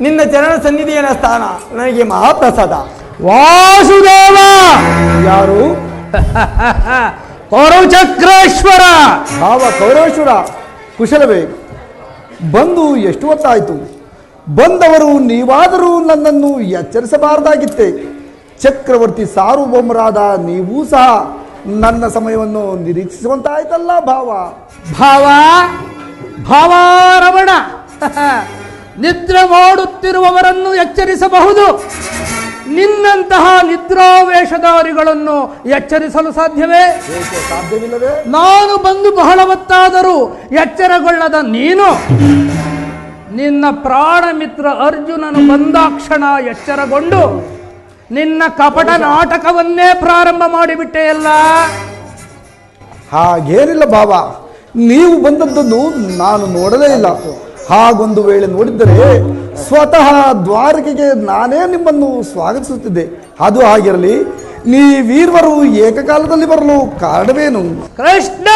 ನಿನ್ನ ಚರಣ ಸನ್ನಿಧಿಯನ ಸ್ಥಾನ ನನಗೆ ಮಹಾಪ್ರಸಾದ. ವಾಸುದೇವ ಯಾರು? ಕೌರವಚಕ್ರೇಶ್ವರ. ಭಾವ ಕೌರವೇಶ್ವರ, ಕುಶಲವೇ? ಬಂದು ಎಷ್ಟು ಹೊತ್ತಾಯಿತು? ಬಂದವರು ನೀವಾದರೂ ನನ್ನನ್ನು ಎಚ್ಚರಿಸಬಾರದಾಗಿತ್ತೆ. ಚಕ್ರವರ್ತಿ ಸಾರ್ವಭೌಮರಾದ ನೀವೂ ಸಹ ನನ್ನ ಸಮಯವನ್ನು ನಿರೀಕ್ಷಿಸುವಂತಾಯ್ತಲ್ಲ ಭಾವ. ಭಾವಾರಮಣ, ನಿದ್ರೆ ಮಾಡುತ್ತಿರುವವರನ್ನು ಎಚ್ಚರಿಸಬಹುದು, ನಿನ್ನಂತಹ ನಿದ್ರಾವೇಷಧಾರಿಗಳನ್ನು ಎಚ್ಚರಿಸಲು ಸಾಧ್ಯವೇ? ಸಾಧ್ಯವಿಲ್ಲವೇ? ನಾನು ಬಂದು ಬಹಳ ಹೊತ್ತಾದರೂ ಎಚ್ಚರಗೊಳ್ಳದ ನೀನು ನಿನ್ನ ಪ್ರಾಣ ಮಿತ್ರ ಅರ್ಜುನನು ಬಂದಾಕ್ಷಣ ಎಚ್ಚರಗೊಂಡು ನಿನ್ನ ಕಪಟ ನಾಟಕವನ್ನೇ ಪ್ರಾರಂಭ ಮಾಡಿಬಿಟ್ಟೆಯಲ್ಲ. ಹಾಗೇನಿಲ್ಲ ಭಾವ, ನೀವು ಬಂದದ್ದನ್ನು ನಾನು ನೋಡಲೇ ಇಲ್ಲ. ಹಾಗೊಂದು ವೇಳೆ ನೋಡಿದ್ದರೆ ಸ್ವತಃ ದ್ವಾರಕೆಗೆ ನಾನೇ ನಿಮ್ಮನ್ನು ಸ್ವಾಗತಿಸುತ್ತಿದ್ದೆ. ಅದು ಆಗಿರಲಿ, ನೀವೀರ್ವರು ಏಕಕಾಲದಲ್ಲಿ ಬರಲು ಕಾರಣವೇನು? ಕೃಷ್ಣ,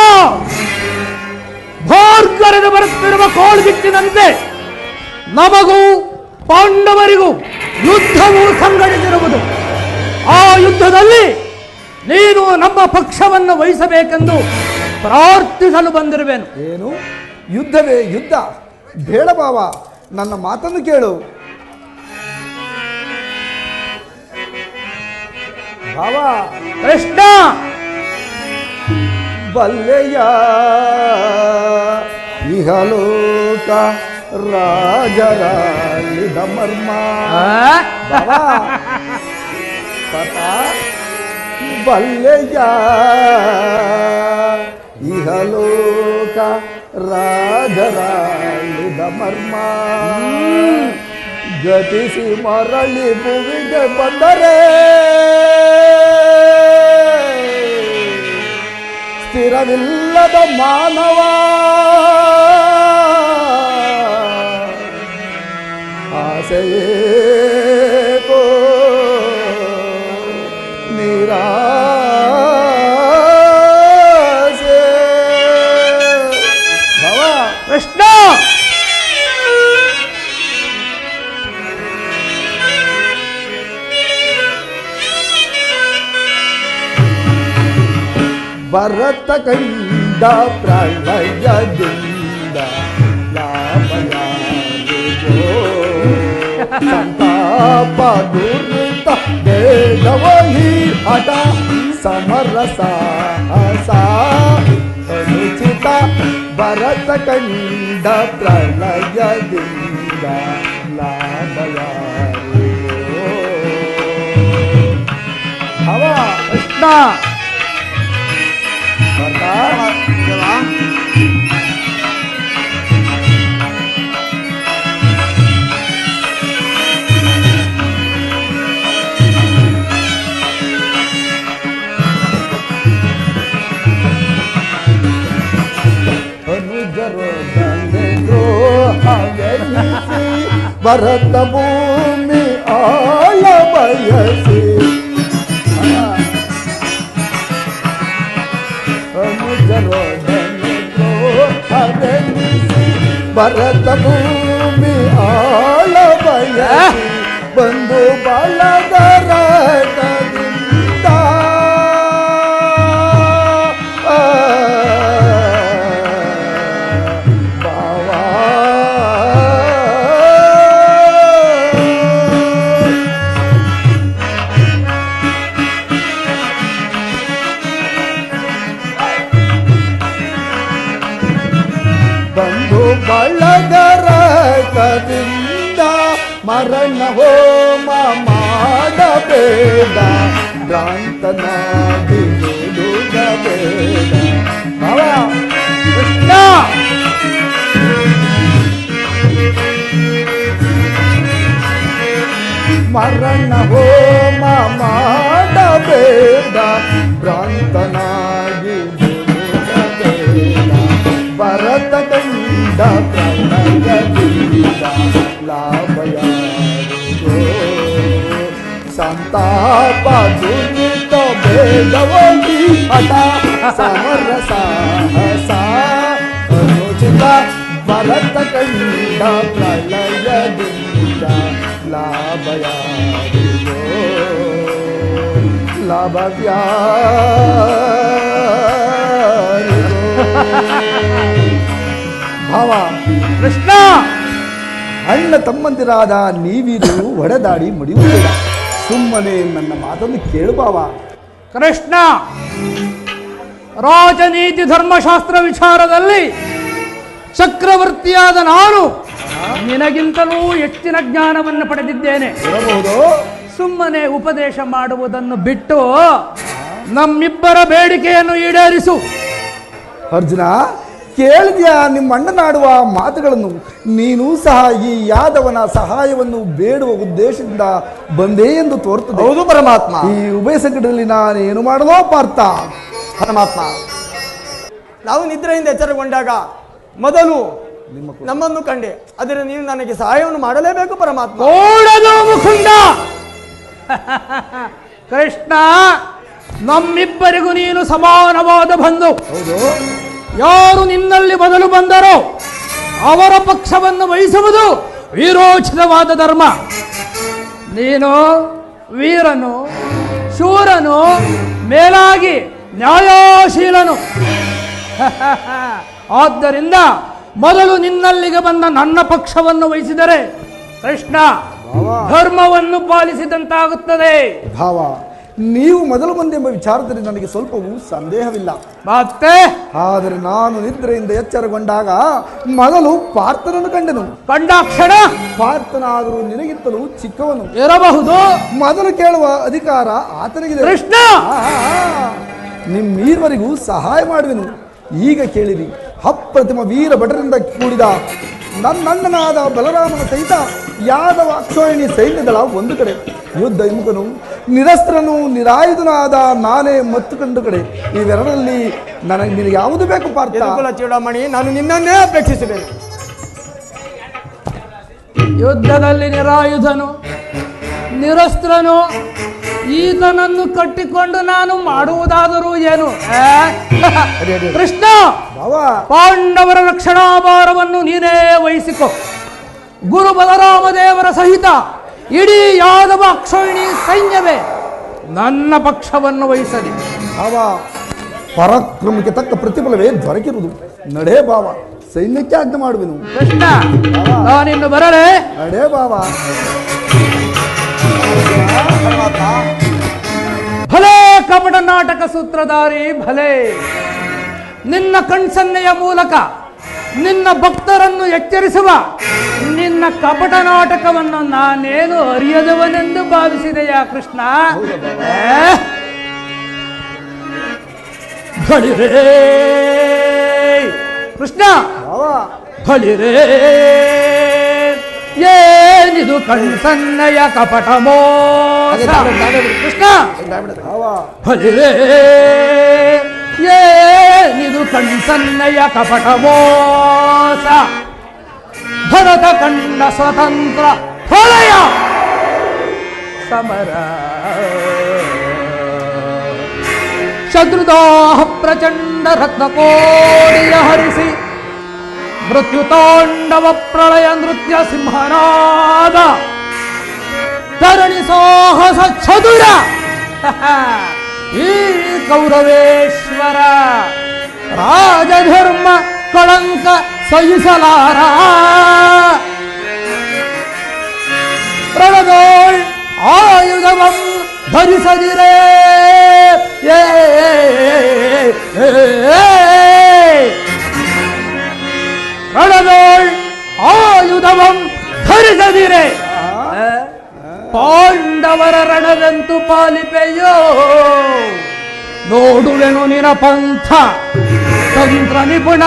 ಭೋರ್ಗರೆದು ಬರುತ್ತಿರುವ ಕೋಳುಗಿಟ್ಟಿನಂತೆ ನಮಗೂ ಪಾಂಡವರಿಗೂ ಯುದ್ಧವು ಸಂಘಟಿಸಿರುವುದು. ಆ ಯುದ್ಧದಲ್ಲಿ ನೀನು ನಮ್ಮ ಪಕ್ಷವನ್ನು ವಹಿಸಬೇಕೆಂದು ಪ್ರಾರ್ಥಿಸಲು ಬಂದಿರುವೆನು. ಏನು ಯುದ್ಧವೇ? ಯುದ್ಧ ಬೇಡ ಭಾವ, ನನ್ನ ಮಾತನ್ನು ಕೇಳು. ಭಾವ, ಕೃಷ್ಣ, ಬಲ್ಲೆಯ ಇಹಲೋಕ ರಾಜರಾಳಿದ ಮರ್ಮ. ಭಾವ, ಪತ ಬಲ್ಲೆಯ ಇಹಲೋಕ ರಾಜರಾಳಿದ ಮರ್ಮ. ಗತಿಸಿ ಮರಳಿ ಭುವಿಗೆ ಬಂದರೆ ಸ್ಥಿರವಿಲ್ಲದ ಮಾನವ ಆಸೆಯೇಕೋ ನಿರಾಸೆ. ಭವ, ಕೃಷ್ಣ, ಭರತ ಕಂಡ ಪ್ರಳಯದಿಂದ ಲಾಭಯಾರಿಗೋ ಸಂತಾಪ ದುರಿತ ಬೇಡವಹಿ ಹಠ ಸಮರಸ ಅನುಚಿತ. ಭರತ ಕಂಡ ಪ್ರಳಯದಿಂದ ಲಾಭಯಾರಿಗೋ. ಅವ ಕೃಷ್ಣ, ಭರತ ಭೂಮಿ ಆಳ ಬಯಸಿ ಭರತ ಭೂಮಿ ಆಳ ಬಯಸಿ ಬಂದು ಬಾಳದರ ಬಳಗರ ಕದಿಂದ ಮರಣ ಹೋಮ ಮಾಡಬೇಡ ಭ್ರಾಂತನಾಗಿ ನುಡುಗಬೇಡ ಕೃಷ್ಣ ಮರಣ ಹೋಮ ಮಾಡಬೇಡ ಭ್ರಾಂತನಾಗಿ ನುಡುಗಬೇಡ ಭರತ ಕಂಡ ಪ್ರಣಯದಿಂದ ಲಾಭಯಾರಿಗೋ ಸಂತಾಪ ದುರಿತ ಭೇದವಾಗಿ ಹಠ ಸಮರ ಸಾಹಸ ಅನುಚಿತ ಭರತ ಕಂಡ ಪ್ರಳಯದಿಂದ ಲಾಭಯಾರಿಗೋ ಭಾವ ಕೃಷ್ಣ, ಅಣ್ಣ ತಮ್ಮಂದಿರಾದ ನೀವಿರು ಹೊಡೆದಾಡಿ ಮುಡಿಯುವುದಿಲ್ಲ. ಸುಮ್ಮನೆ ನನ್ನ ಮಾತನ್ನು ಕೇಳು ಭಾವ. ಕೃಷ್ಣ, ರಾಜನೀತಿ ಧರ್ಮಶಾಸ್ತ್ರ ವಿಚಾರದಲ್ಲಿ ಚಕ್ರವರ್ತಿಯಾದ ನಾನು ನಿನಗಿಂತಲೂ ಹೆಚ್ಚಿನ ಜ್ಞಾನವನ್ನು ಪಡೆದಿದ್ದೇನೆ. ಇರಬಹುದು. ಸುಮ್ಮನೆ ಉಪದೇಶ ಮಾಡುವುದನ್ನು ಬಿಟ್ಟು ನಮ್ಮಿಬ್ಬರ ಬೇಡಿಕೆಯನ್ನು ಈಡೇರಿಸು. ಅರ್ಜುನ, ಕೇಳಿದ್ಯಾ ನಿಮ್ಮ ಅಣ್ಣನಾಡುವ ಮಾತುಗಳನ್ನು? ನೀನು ಸಹ ಈ ಯಾದವನ ಸಹಾಯವನ್ನು ಬೇಡುವ ಉದ್ದೇಶದಿಂದ ಬಂದೇ ಎಂದು ತೋರುತ್ತದೆ. ಹೌದು ಪರಮಾತ್ಮ. ಈ ಉಭಯ ಸಂಕಟದಲ್ಲಿ ನಾನೇನು ಮಾಡಲೋ ಪಾರ್ಥ. ಪರಮಾತ್ಮ, ನಾವು ನಿದ್ರೆಯಿಂದ ಎಚ್ಚರಗೊಂಡಾಗ ಮೊದಲು ನಮ್ಮನ್ನು ಕಂಡೆ, ಆದರೆ ನೀನು ನನಗೆ ಸಹಾಯವನ್ನು ಮಾಡಲೇಬೇಕು ಪರಮಾತ್ಮ. ಓಡಲು ಮುಕುಂದ. ಕೃಷ್ಣ, ನಮ್ಮಿಬ್ಬರಿಗೂ ನೀನು ಸಮಾನವಾದ ಬಂಧು. ಹೌದು. ಯಾರು ನಿನ್ನಲ್ಲಿ ಮೊದಲು ಬಂದರೋ ಅವರ ಪಕ್ಷವನ್ನು ವಹಿಸುವುದು ವೀರೋಚಿತವಾದ ಧರ್ಮ. ನೀನು ವೀರನು, ಶೂರನು, ಮೇಲಾಗಿ ನ್ಯಾಯಶೀಲನು. ಆದ್ದರಿಂದ ಮೊದಲು ನಿನ್ನಲ್ಲಿಗೆ ಬಂದ ನನ್ನ ಪಕ್ಷವನ್ನು ವಹಿಸಿದರೆ ಕೃಷ್ಣ ಧರ್ಮವನ್ನು ಪಾಲಿಸಿದಂತಾಗುತ್ತದೆ. ಭಾವ, ನೀವು ಮೊದಲು ಬಂದೆಂಬ ವಿಚಾರದಲ್ಲಿ ನನಗೆ ಸ್ವಲ್ಪವೂ ಸಂದೇಹವಿಲ್ಲ. ಮತ್ತೆ ಆದರೆ ನಾನು ನಿದ್ರೆಯಿಂದ ಎಚ್ಚರಗೊಂಡಾಗ ಮೊದಲು ಪಾರ್ಥನನ್ನು ಕಂಡೆನು. ಕಂಡಾಕ್ಷಣ ಪಾರ್ಥನಾದರೂ ನಿನಗಿಂತಲೂ ಚಿಕ್ಕವನು ಇರಬಹುದು. ಮೊದಲು ಕೇಳುವ ಅಧಿಕಾರ ಆತನಿಗಿದೆ. ಕೃಷ್ಣ, ನಿಮ್ಮೀರ್ವರಿಗೂ ಸಹಾಯ ಮಾಡುವೆನು. ಈಗ ಕೇಳಿರಿ, ಅಪ್ರತಿಮ ವೀರ ಭಟರಿಂದ ಕೂಡಿದ ನನ್ನಣ್ಣನಾದ ಬಲರಾಮನ ಸಹಿತ ಯಾದವ ಅಕ್ಷೋಹಿಣಿ ಸೈನ್ಯದಳ ಒಂದು ಕಡೆ, ಯುದ್ಧ ವಿಮುಖನು ನಿರಸ್ತ್ರನು ನಿರಾಯುಧನಾದ ನಾನೇ ಮತ್ತು ಕಂಡು ಕಡೆ. ಇವೆರಡರಲ್ಲಿ ನಿನಗೆ ಯಾವುದು ಬೇಕು ಪಾರ್ಥ? ಯದುಕುಲ ಚೂಡಾಮಣಿ, ನಾನು ನಿನ್ನನ್ನೇ ಅಪೇಕ್ಷಿಸುತ್ತೇನೆ. ಯುದ್ಧದಲ್ಲಿ ನಿರಾಯುಧನು ನಿರಸ್ತ್ರನು ಈತನನ್ನು ಕಟ್ಟಿಕೊಂಡು ನಾನು ಮಾಡುವುದಾದರೂ ಏನು? ಕೃಷ್ಣ, ಪಾಂಡವರ ರಕ್ಷಣಾಭಾರವನ್ನು ನೀನೇ ವಹಿಸಿಕೊ. ಗುರು ಬಲರಾಮ ದೇವರ ಸಹಿತ ಇಡೀ ಯಾದವ ಅಕ್ಷೋಹಿಣಿ ಸೈನ್ಯವೇ ನನ್ನ ಪಕ್ಷವನ್ನು ವಹಿಸಲಿ. ಭಾವ, ಪರಾಕ್ರಮಕ್ಕೆ ತಕ್ಕ ಪ್ರತಿಫಲವೇ ದೊರಕಿರುವುದು. ನಡೇ ಭಾವ, ಸೈನ್ಯಕ್ಕೆ ಆಜ್ಞೆ ಮಾಡುವೆನು. ಕೃಷ್ಣ, ನಾನಿನ್ನು ಬರಲೇ? ನಡೇ ಭಾವ. ಭಲೇ ಕಪಟ ನಾಟಕ ಸೂತ್ರಧಾರಿ, ಭಲೇ. ನಿನ್ನ ಕಣ್ಸನ್ನೆಯ ಮೂಲಕ ನಿನ್ನ ಭಕ್ತರನ್ನು ಎಚ್ಚರಿಸುವ ನಿನ್ನ ಕಪಟ ನಾಟಕವನ್ನು ನಾನೇನು ಅರಿಯದವನೆಂದು ಭಾವಿಸಿದೆಯಾ ಕೃಷ್ಣ? ಬಳಿರೇ ಕೃಷ್ಣ, ಬಳಿರೇ ಏನಿದು ಕಣ್ಸನ್ನೆಯ ಕಪಟ ಮೋಸ? ಕೃಷ್ಣ, ಬಳಿರೇ ಏನಿದು ಕಣ್ಸನ್ನೆಯ ಕಪಟ ಮೋಸ? ಭರತ ಕಂಡ ಸ್ವತಂತ್ರ ಪ್ರಳಯ ಸಮರ ಶತ್ರುದಾಹ ಪ್ರಚಂಡ ರತ್ನಕೋಡಿಯ ಹರಿಸಿ ಮೃತ್ಯುತಾಂಡವ ಪ್ರಳಯ ನೃತ್ಯ ಸಿಂಹನಾದ ಧರಣಿ ಸಾಹಸ ಚದುರ ಈ ಕೌರವೇಶ್ವರ ರಾಜಧರ್ಮ ಕಳಂಕ ಸಹಿಸಲಾರ ಪ್ರಣದೋಳ್ ಆಯುಧವಂ ಧರಿಸದಿರೇ ಪ್ರಣದೋಳ್ ಆಯುಧವಂ ಧರಿಸದಿರೇ ಪಾಂಡವರ ರಣದಂತು ಪಾಲಿಪೆಯೋ ನೋಡುವೆನು ನಿನ ಪಂಥ ತಂತ್ರ ನಿಪುಣ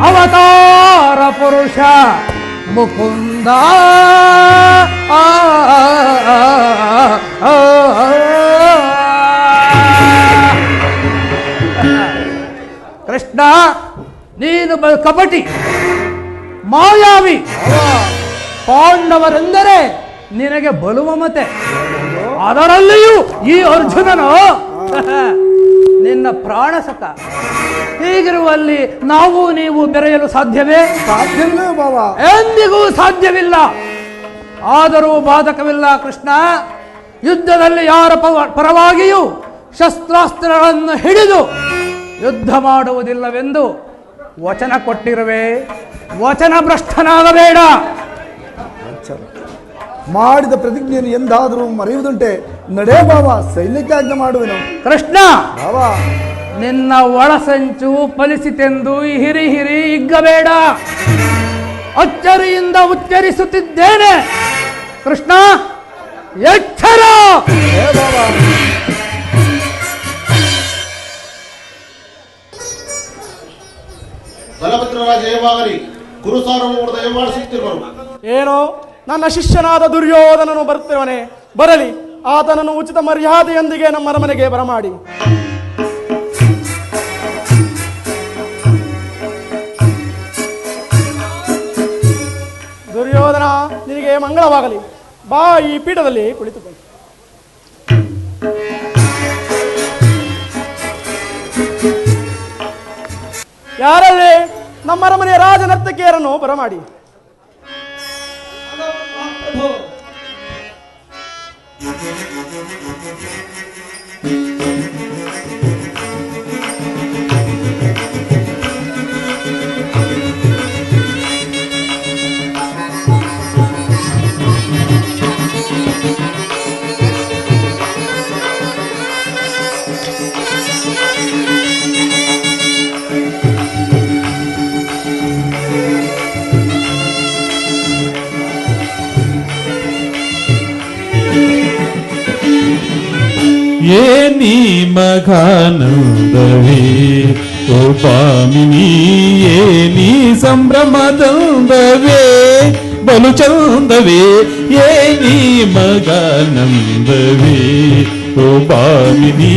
ಅವತಾರ ಪುರುಷ ಮುಕುಂದ ಕೃಷ್ಣ ನೀನು ಕಪಟಿ ಮಾಯಾವಿ ಪಾಂಡವರೆಂದರೆ ನಿನಗೆ ಬಲು ಮಮತೆ ಅದರಲ್ಲಿಯೂ ಈ ಅರ್ಜುನನು ನಿನ್ನ ಪ್ರಾಣಸಕ ಹೀಗಿರುವಲ್ಲಿ ನಾವು ನೀವು ಬೆರೆಯಲು ಸಾಧ್ಯವೇ? ಸಾಧ್ಯವಿಲ್ಲ ಬಾಬಾ, ಎಂದಿಗೂ ಸಾಧ್ಯವಿಲ್ಲ. ಆದರೂ ಬಾಧಕವಿಲ್ಲ ಕೃಷ್ಣ. ಯುದ್ಧದಲ್ಲಿ ಯಾರ ಪರವಾಗಿಯೂ ಶಸ್ತ್ರಾಸ್ತ್ರಗಳನ್ನು ಹಿಡಿದು ಯುದ್ಧ ಮಾಡುವುದಿಲ್ಲವೆಂದು ವಚನ ಕೊಟ್ಟಿರುವೆ. ವಚನ ಭ್ರಷ್ಟನಾಗಬೇಡ. ಮಾಡಿದ ಪ್ರತಿಜ್ಞೆಯನ್ನು ಎಂದಾದರೂ ಮರೆಯುವುದುಂಟೆ? ನಡೇ ಬಾಬಾ, ಸೈನ್ಯಕ್ಕೆ ಆಜ್ಞೆ ಮಾಡುವೆನು. ಕೃಷ್ಣ ಬಾಬಾ, ನಿನ್ನ ಒಳಸಂಚು ಫಲಿಸಿತೆಂದು ಹಿರಿ ಹಿಗ್ಗಬೇಡ. ಅಚ್ಚರಿಯಿಂದ ಉಚ್ಚರಿಸುತ್ತಿದ್ದೇನೆ ಕೃಷ್ಣ, ಎಚ್ಚರ. ಬಾಬಾ, ಬಲಭದ್ರರ ಜಯವಾಗಲಿ. ಗುರುಸಾರ್ವಭೌಮರ ದಯಮಾಡಿಸುತ್ತಿರುವರು. ಏನೋ ನನ್ನ ಶಿಷ್ಯನಾದ ದುರ್ಯೋಧನನು ಬರುತ್ತೇವನೆ, ಬರಲಿ. ಆತನನ್ನು ಉಚಿತ ಮರ್ಯಾದೆಯೊಂದಿಗೆ ನಮ್ಮ ಅರಮನೆಗೆ ಬರಮಾಡಿ. ದುರ್ಯೋಧನ, ನಿನಗೆ ಮಂಗಳವಾಗಲಿ. ಬಾ, ಈ ಪೀಠದಲ್ಲಿ ಕುಳಿತುಕೊಂಡು. ಯಾರಲ್ಲಿ ನಮ್ಮ ಅರಮನೆಯ ರಾಜನರ್ತಕಿಯರನ್ನು ಬರಮಾಡಿ. ಏನಿ ಮಗಾನಂದವೇ ಓ ಪಾಮಿನಿ, ಏನಿ ಸಂಭ್ರಮದಂದವೇ ಬಲು ಚಂದವೇ. ಏನಿ ಮಗಾನಂದವೇ ಓ ಪಾಮಿನಿ,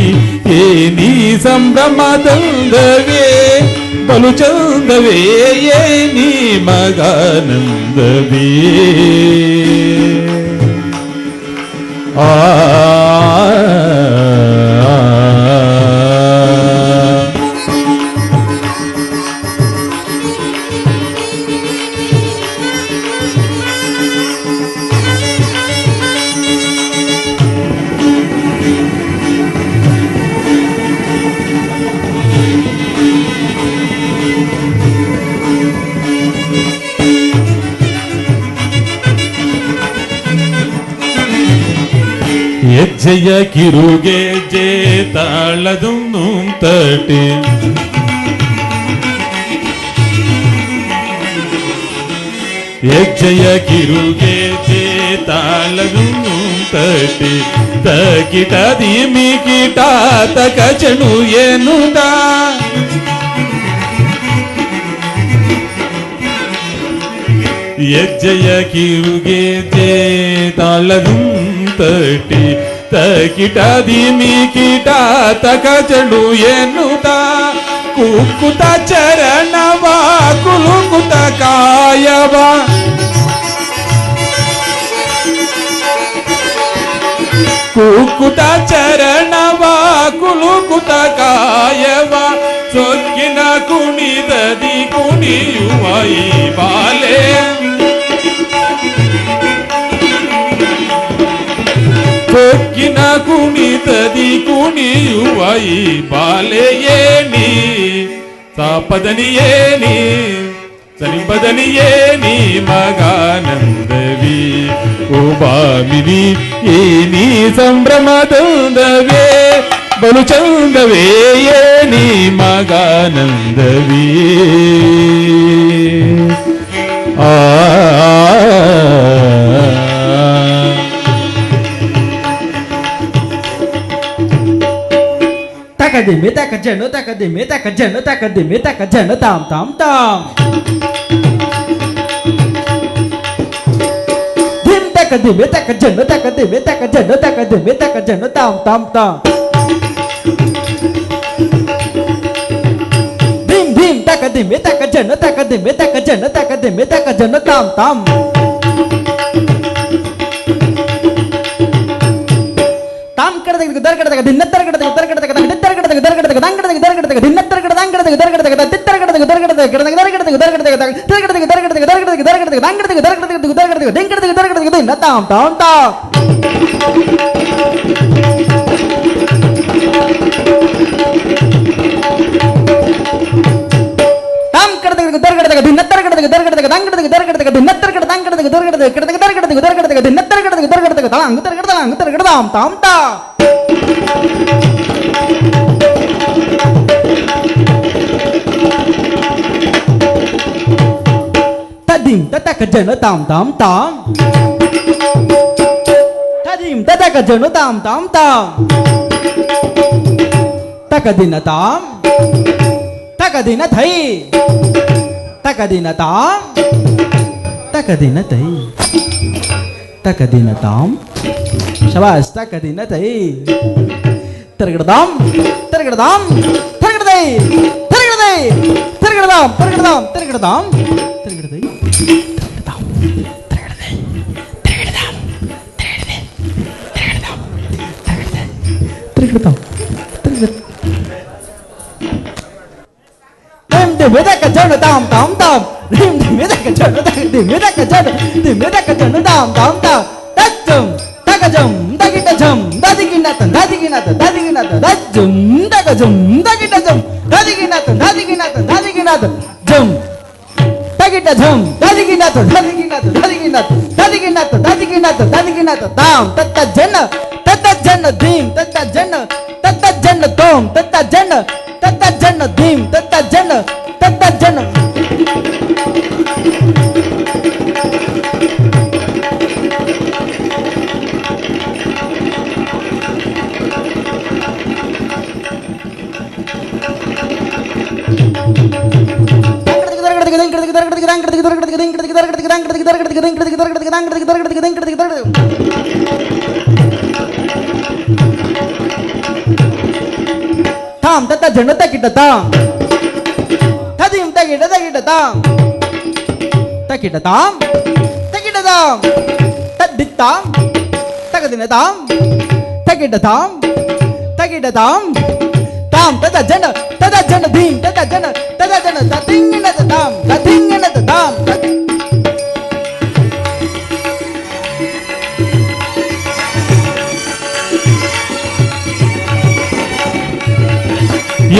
ಏನಿ ಸಂಭ್ರಮದಂದವೇ ಬಲು ಚಂದವೇ. ಏನಿ ಮಗಾನಂದವೇ ಹೆಜ್ಜೆಯ ಕಿರುಗೆಜ್ಜೆ ತಾಳದು ತಟಿ, ಹೆಜ್ಜೆಯ ಕಿರುಗೆಜ್ಜೆ ತಾಳದು ತಟಿ. ತಕಿಟ ದಿಮಿ ಕಿಟ ತಕಚಣು ಎನ್ನುತ್ತ ಹೆಜ್ಜೆಯ ಕಿರುಗೆಜ್ಜೆ ತಾಳದು ತಟಿ. ತಕಿಟ ದಿಮಿ ಕಿಟ ತಕಚಣು ಎನ್ನುತ್ತ ಕುಕ್ಕುತ ಚರಣವ ಕುಲುಕುತ ಕಾಯವ ಕುಕುತ ಚರಣವ ಕುಲುಕುತ ಕಾಯವ ಸೊಕ್ಕಿನ ಕುಣಿದದಿ ಕುಣಿಯುವ ಈ ಬಾಲೆ ಸೊಕ್ಕಿನ ಕುಣಿತದಿ ಕುಣಿಯುವ ಈ ಬಾಲೆಯೇನಿ ಸಾಪದನಿಯೇನಿ ಸನಿಪದನಿಯೇನಿ ಮಗಾನಂದವಿ ಓ ಬಾಮಿನಿ ಏನಿ ಸಂಭ್ರಮದಂದವೇ ಬಲು ಚಂದವೇ ಏನಿ ಮಗಾನಂದವಿ ಆ ತಕದಿಮೆ ತಕ ಜನ ತಕದಿಮೆ ತಕ ಜನ ತಕದಿಮೆ ತಕ ಜನ ತಾಮ್ ತಾಮ್ ತಾಮ್ ಧಿಮ್ ತಕದಿಮೆ ತಕ ಜನ ತಕದಿಮೆ ತಕ ಜನ ತಕದಿಮೆ ತಕ ಜನ ತಾಮ್ ತಾಮ್ ತಾಮ್ ಧಿಮ್ ಧಿಮ್ ತಕದಿಮೆ ತಕ ಜನ ತಕದಿಮೆ ತಕ ಜನ ತಕದಿಮೆ ತಕ ಜನ ತಾಮ್ ತಾಮ್ ತಾಮ್ ಕಡದಗ ದರ್ಗಡದಗ ದಿನ್ನತ್ತರಗಡದಗ ದರ್ಗಡದಗ ದಿತ್ತರಗಡದಗ ದರ್ಗಡದಗ ದಂಗಡದಗ ದರ್ಗಡದಗ ದಿನ್ನತ್ತರಗಡ ದಂಗಡದಗ ದರ್ಗಡದಗ ದಿತ್ತರಗಡದಗ ದರ್ಗಡದಗ ಗಡದಗ ದರ್ಗಡದಗ ದರ್ಗಡದಗ ದರ್ಗಡದಗ ದರ್ಗಡದಗ ದರ್ಗಡದಗ ದರ್ಗಡದಗ ದಂಗಡದಗ ದರ್ಗಡದಗ ದರ್ಗಡದಗ ದಿಂಗಡದಗ ದರ್ಗಡದಗ ದಿನ್ನ ತಾಮ್ ತಾಮ್ ತಾಮ್ ತಾಮ್ ಕಡದಗ ದರ್ಗಡದಗ ದಿನ್ನತ್ತರಗಡದಗ ದರ್ಗಡದಗ ದಂಗಡದಗ ದರ್ಗಡದಗ ದಿನ್ನತ್ತರಗಡ ದಂಗಡದಗ ದರ್ಗಡದಗ ಗಡದಗ ದರ್ಗಡದಗ ದರ್ಗಡದಗ ದಿನ್ನತ್ತರಗಡದಗ ದರ್ಗಡದಗ ತಳಂಗ ತರಗಡ ತಾಮ್ ತಾಮ್ ತಾಮ್ ತದಿಂ ತತಕ ಜನ ತಾಮ್ ತಾಮ್ ತಾಮ್ ತದಿಂ ತತಕ ಜನ ತಾಮ್ ತಾಮ್ ತಾಮ್ ತಕದಿನ ತಾಮ್ ತಕದಿನ ಥೈ ತಕದಿನ ತಾಮ್ ತಕದಿನ ಥೈ ತಕದಿನ ತಾಮ್ ಶಬಾಷ್ ತಕದಿನ ಥೈ ತರಗಡದಾಮ್ ತರಗಡದಾಮ್ ತರಗಡದೈ ತರಗಡದೈ ತರಗಡದಾಮ್ ತರಗಡದಾಮ್ ತರಗಡದಾಮ್ ತರಗಡದೈ ತರಗಡದಾಮ್ ತರಗಡದೈ ತರಗಡದಾಮ್ ತರಗಡದೈ ತರಗಡದಾಮ್ ತರಗಡದೈ ತರಗಡದಾಮ್ ತರಗಡದೈ ಮೆದಕ ಜನ ತಾಮ್ ತಾಮ್ ತಾಮ್ ಮೆದಕ ಜನ ಮೆದಕ ಜನ ಮೆದಕ ಜನ ತಾಮ್ ತಾಮ್ ತಾಮ್ ತಜ್ಜಂ ತಗಜಂ ದಗಿಟ ಜಂ ದದಿಗಿನತ ದದಿಗಿನತ ದದಿಗಿನತ ದಜ್ಜಂ ತಗಜಂ ದಗಿಟ ಜಂ ದದಿಗಿನತ ದದಿಗಿನತ ದದಿಗಿನತ ಜಂ ತಗಿಟ ಜಂ ದದಿಗಿನತ ದದಿಗಿನತ ದದಿಗಿನತ ದದಿಗಿನತ ದದಿಗಿನತ ದದಿಗಿನತ ತಾಮ್ ತತ್ತ ಜನ ಧೀಮ್ ತತ್ತ ಜನ ತೋಮ್ ತತ್ತ ಜನ ಧೀಮ್ ತತ್ತ ಜನ ತಾಮ್ ತತ್ತ ಜನ ತಕಿಟ ತಾಮ್ ತದಿಂ ತಗಿಟ ತಗಿಟ ತಾಮ್ ತಕಿಟ ತಾಮ್ ತಕಿಟ ತಾಮ್ ತದ್ದಿತ್ತಾಮ್ ತಗದಿನ ತಾಮ್ ತಕಿಟ ತಾಮ್ ತಕಿಟ ತಾಮ್ ತಾಮ್ ತದ ಜನ ಧೀಮ್ ತದ ಜನ ತದಿಂಗಿನದ ತಾಮ್ ತದಿಂಗಿನದ ತಾಮ್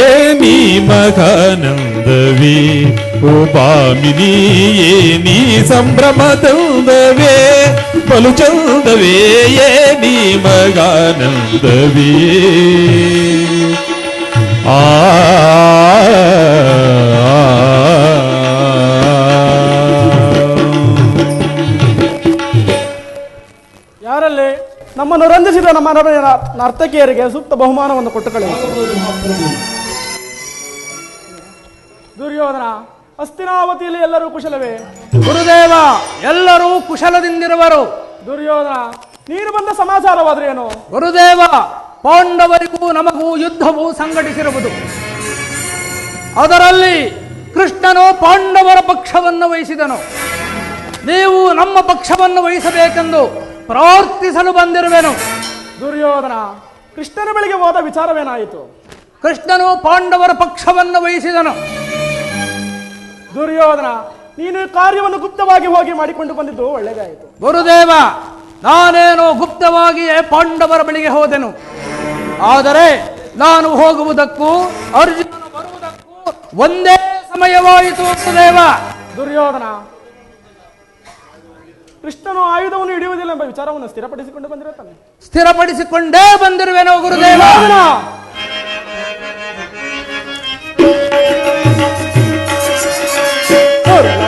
ಏನಿ ಮಗಾನಂದವಿ ಓ ಬಾಮಿನಿ ಏನಿ ಸಂಭ್ರಮದಂದವೇ ಬಲು ಚಂದವೇ ಏನಿ ಮಗಾನಂದವಿ ಆ ಯಾರಲ್ಲಿ ನಮ್ಮನ್ನು ರಂಜಿಸಿದ ನಮ್ಮ ನರ್ತಕಿಯರಿಗೆ ಸೂಕ್ತ ಬಹುಮಾನವನ್ನು ಕೊಟ್ಟು ಕಳುಹಿಸಿ. ದುರ್ಯೋಧನ, ಹಸ್ತಿನಾವತಿಯಲ್ಲಿ ಎಲ್ಲರೂ ಕುಶಲವೇ? ಗುರುದೇವ, ಎಲ್ಲರೂ ಕುಶಲದಿಂದಿರುವರು. ದುರ್ಯೋಧನ, ನೀನು ಬಂದ ಸಮಾಚಾರವಾದ್ರೆ ಏನು? ಗುರುದೇವ, ಪಾಂಡವರಿಗೂ ನಮಗೂ ಯುದ್ಧವು ಸಂಘಟಿಸಿರುವುದು. ಅದರಲ್ಲಿ ಕೃಷ್ಣನು ಪಾಂಡವರ ಪಕ್ಷವನ್ನು ವಹಿಸಿದನು. ನೀವು ನಮ್ಮ ಪಕ್ಷವನ್ನು ವಹಿಸಬೇಕೆಂದು ಪ್ರಾರ್ಥಿಸಲು ಬಂದಿರುವೆನು. ದುರ್ಯೋಧನ, ಕೃಷ್ಣನ ಬಳಿಗೆ ಹೋದ ವಿಚಾರವೇನಾಯಿತು? ಕೃಷ್ಣನು ಪಾಂಡವರ ಪಕ್ಷವನ್ನು ವಹಿಸಿದನು. ದುರ್ಯೋಧನ, ನೀನು ಈ ಕಾರ್ಯವನ್ನು ಗುಪ್ತವಾಗಿ ಹೋಗಿ ಮಾಡಿಕೊಂಡು ಬಂದಿದ್ದು ಒಳ್ಳೆಯದಾಯಿತು. ಗುರುದೇವ, ನಾನೇನೋ ಗುಪ್ತವಾಗಿಯೇ ಪಾಂಡವರ ಬಳಿಗೆ ಹೋದೆನು. ಆದರೆ ನಾನು ಹೋಗುವುದಕ್ಕೂ ಅರ್ಜುನನು ಬರುವುದಕ್ಕೂ ಒಂದೇ ಸಮಯವಾಯಿತು ಗುರುದೇವ. ದುರ್ಯೋಧನ, ಕೃಷ್ಣನು ಆಯುಧವನ್ನು ಹಿಡಿಯುವುದಿಲ್ಲ ಎಂಬ ವಿಚಾರವನ್ನು ಸ್ಥಿರಪಡಿಸಿಕೊಂಡು ಬಂದಿರುತ್ತಾನೆ. ಸ್ಥಿರಪಡಿಸಿಕೊಂಡೇ ಬಂದಿರುವೆನೋ ಗುರುದೇವ.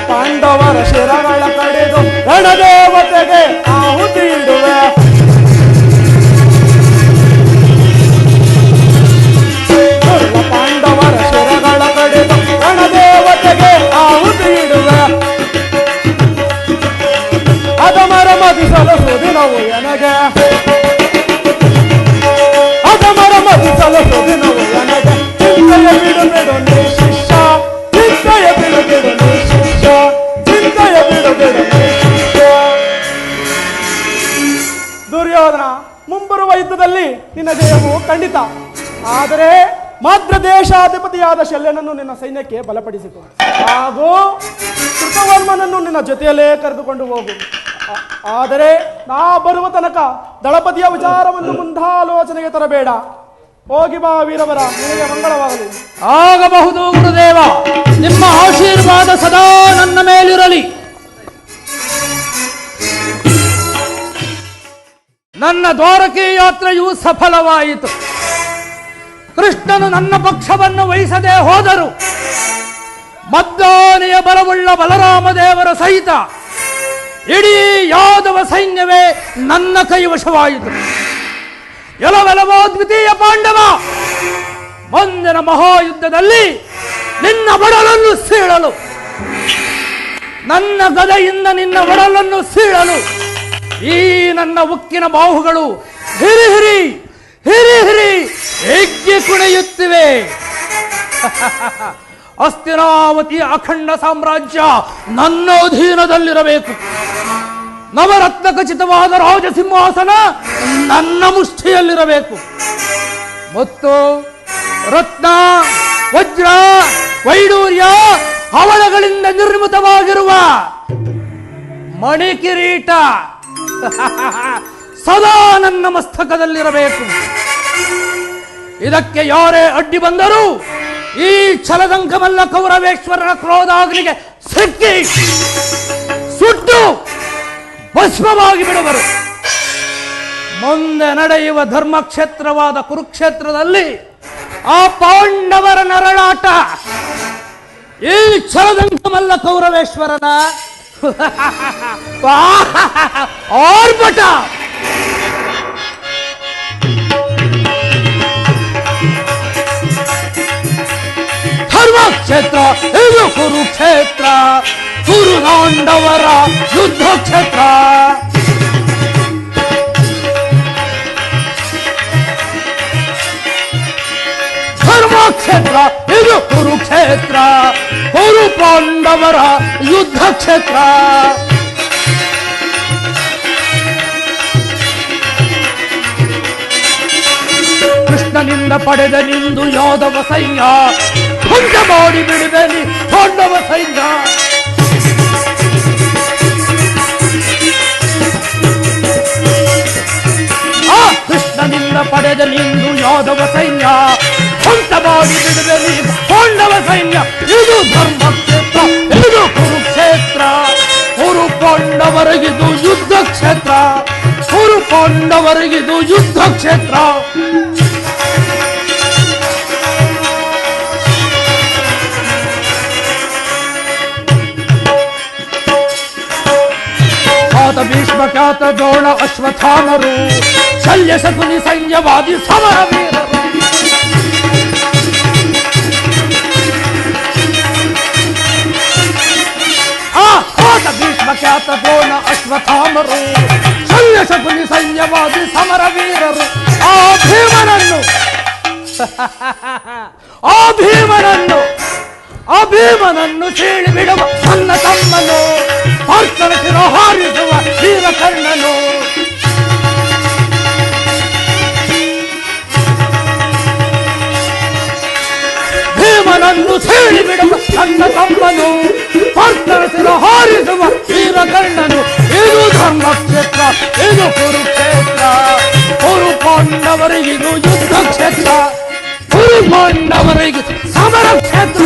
ಪಾಂಡವರ ಶಿರಗಳ ಕಡೆದು ರಣದೇವತೆಗೆ ಆಹುತಿ ಇಡುವೆ. ಪಾಂಡವರ ಶಿರಗಳ ಕಡೆದು ರಣದೇವತೆಗೆ ಆಹುತಿ ಇಡುವೆ. ಅದಮರ ಮದಿಸಲು ಸುದಿನವು ಎನಗೆ, ಅದಮರ ಮದಿಸಲು ಸುದಿನವು ಎನಗೆ. ಚಿಂತೆಯ ಬಿಡು ಬಿಡು ನೀ ಶಿಷ್ಯ, ಚಿಂತೆಯ ಬಿಡು ಬಿಡು ನೀ ಶಿಷ್ಯ, ಚಿಂತೆಯ ಬಿಡು ಬಿಡು ನೀ ಶಿಷ್ಯ. ದುರ್ಯೋಧನ, ಮುಂಬರುವ ಯುದ್ಧದಲ್ಲಿ ನಿನ್ನ ಜಯವು ಖಂಡಿತ. ಆದರೆ ಮಾತ್ರ ದೇಶಾಧಿಪತಿಯಾದ ಶಲ್ಯನನ್ನು ನಿನ್ನ ಸೈನ್ಯಕ್ಕೆ ಬಲಪಡಿಸಿತು. ಹಾಗೂ ಕೃತವರ್ಮನನ್ನು ನಿನ್ನ ಜೊತೆಯಲ್ಲೇ ಕರೆದುಕೊಂಡು ಹೋಗು. ಆದರೆ ನಾ ಬರುವ ತನಕ ದಳಪತಿಯ ವಿಚಾರವನ್ನು ಮುಂದಾಲೋಚನೆಗೆ ತರಬೇಡ. ಹೋಗಿ ಬಾ ವೀರವರ, ನಿನಗೆ ಮಂಗಳವಾಗಲಿ. ಆಗಬಹುದು ಗುರುದೇವ, ನಿಮ್ಮ ಆಶೀರ್ವಾದ ಸದಾ ನನ್ನ ಮೇಲಿರಲಿ. ನನ್ನ ದ್ವಾರಕಿ ಯಾತ್ರೆಯು ಸಫಲವಾಯಿತು. ಕೃಷ್ಣನು ನನ್ನ ಪಕ್ಷವನ್ನು ವಹಿಸದೆ ಹೋದರು. ಮದ್ದಾನೆಯ ಬಲವುಳ್ಳ ಬಲರಾಮ ದೇವರ ಸಹಿತ ಇಡೀ ಯಾದವ ಸೈನ್ಯವೇ ನನ್ನ ಕೈವಶವಾಯಿತು. ಎಲವೆಲವೋ ದ್ವಿತೀಯ ಪಾಂಡವ, ಮುಂದಿನ ಮಹಾಯುದ್ಧದಲ್ಲಿ ನಿನ್ನ ಒಡಲನ್ನು ಸೀಳಲು, ನನ್ನ ಗದೆಯಿಂದ ನಿನ್ನ ಒಡಲನ್ನು ಸೀಳಲು ಈ ನನ್ನ ಉಕ್ಕಿನ ಬಾಹುಗಳು ಹಿರಿ ಹಿರಿ ಹಿರಿ ಹಿರಿ ಹೆಜ್ಜೆ ಕುಣಿಯುತ್ತಿವೆ. ಹಸ್ತಿನಾವತಿಯ ಅಖಂಡ ಸಾಮ್ರಾಜ್ಯ ನನ್ನ ಅಧೀನದಲ್ಲಿರಬೇಕು. ನವರತ್ನ ಖಚಿತವಾದ ರಾಜಸಿಂಹಾಸನ ನನ್ನ ಮುಷ್ಟಿಯಲ್ಲಿರಬೇಕು. ಮತ್ತು ರತ್ನ, ವಜ್ರ, ವೈಡೂರ್ಯ, ಹವಳಗಳಿಂದ ನಿರ್ಮಿತವಾಗಿರುವ ಮಣಿಕಿರೀಟ ಸದಾ ನನ್ನ ಮಸ್ತಕದಲ್ಲಿರಬೇಕು. ಇದಕ್ಕೆ ಯಾರೇ ಅಡ್ಡಿ ಬಂದರೂ ಈ ಛಲದಂಕಮಲ್ಲ ಕೌರವೇಶ್ವರನ ಕ್ರೋಧಾಗ್ನಿಗೆ ಸಿಕ್ಕಿ ಸುಟ್ಟು ಭಸ್ಮವಾಗಿ ಬಿಡುವರು. ಮುಂದೆ ನಡೆಯುವ ಧರ್ಮಕ್ಷೇತ್ರವಾದ ಕುರುಕ್ಷೇತ್ರದಲ್ಲಿ ಆ ಪಾಂಡವರ ನರಳಾಟ ಈ ಛಲದಂಕಮಲ್ಲ ಕೌರವೇಶ್ವರನ ಆರ್ಭಟ. ಧರ್ಮಕ್ಷೇತ್ರ ಇದು ಕುರುಕ್ಷೇತ್ರ, ಕುರುನಾಂಡವರ ಯುದ್ಧ ಕ್ಷೇತ್ರ. ಧರ್ಮಕ್ಷೇತ್ರ ಇದು ಕುರುಕ್ಷೇತ್ರ, ಕುರು ಪಾಂಡವರ ಯುದ್ಧ ಕ್ಷೇತ್ರ. ಕೃಷ್ಣನಿಂದ ಪಡೆದ ನಿಂದು ಯಾದವ ಸೈನ್ಯ ಭಂಗ ಮಾಡಿ ಬಿಡುವೆ ನೀ ಪಾಂಡವ ಸೈನ್ಯ. ಆ ಕೃಷ್ಣನಿಂದ ಪಡೆದ ನಿಂದು ಯಾದವ ಸೈನ್ಯ ಭಂಗ ಮಾಡಿ ಬಿಡುವೆ ನೀ ಪಾಂಡವ ಸೈನ್ಯ. ಇದು ಧರ್ಮಕ್ಷೇತ್ರ, ಇದು ಕುರುಕ್ಷೇತ್ರ. ಕುರು ಪಾಂಡವರಿಗಿದು ಯುದ್ಧ ಕ್ಷೇತ್ರ, ಕುರು ಪಾಂಡವರಿಗಿದು ಯುದ್ಧ ಕ್ಷೇತ್ರ. ಭೀಷ್ಮ ಖ್ಯಾತ ದ್ರೋಣ ಅಶ್ವತ್ಥಾಮರು, ಶಲ್ಯ ಶಕುನಿ ಸೈನ್ಯವಾದಿ ಸಮರ ವೀರರು. ಭೀಷ್ಮ ಖ್ಯಾತ ದ್ರೋಣ ಅಶ್ವತ್ಥಾಮರು, ಶಲ್ಯ ಶಕುನಿ ಸೈನ್ಯವಾದಿ ಸಮರ ವೀರರು. ಆ ಭೀಮನನ್ನು ಭೀಮನನ್ನು ಸೀಳಿ ಬಿಡುವ ನನ್ನ ತಮ್ಮನು, ಪಾರ್ಥನ ಹಾರಿಸುವ ವೀರ ಕರ್ಣನು. ಭೀಮನನ್ನು ಸೀಳಿ ಬಿಡುವ ನನ್ನ ತಮ್ಮನು, ಪಾರ್ಥನ ಹಾರಿಸುವ ವೀರ ಕರ್ಣನು. ಇದು ಧರ್ಮಕ್ಷೇತ್ರ, ಇದು ಕುರುಕ್ಷೇತ್ರ. ಕುರು ಪಾಂಡವರಿಗಿದು ಯುದ್ಧ ಕ್ಷೇತ್ರ, ಕುರು ಪಾಂಡವರಿಗೆ ಸಮರ ಕ್ಷೇತ್ರ.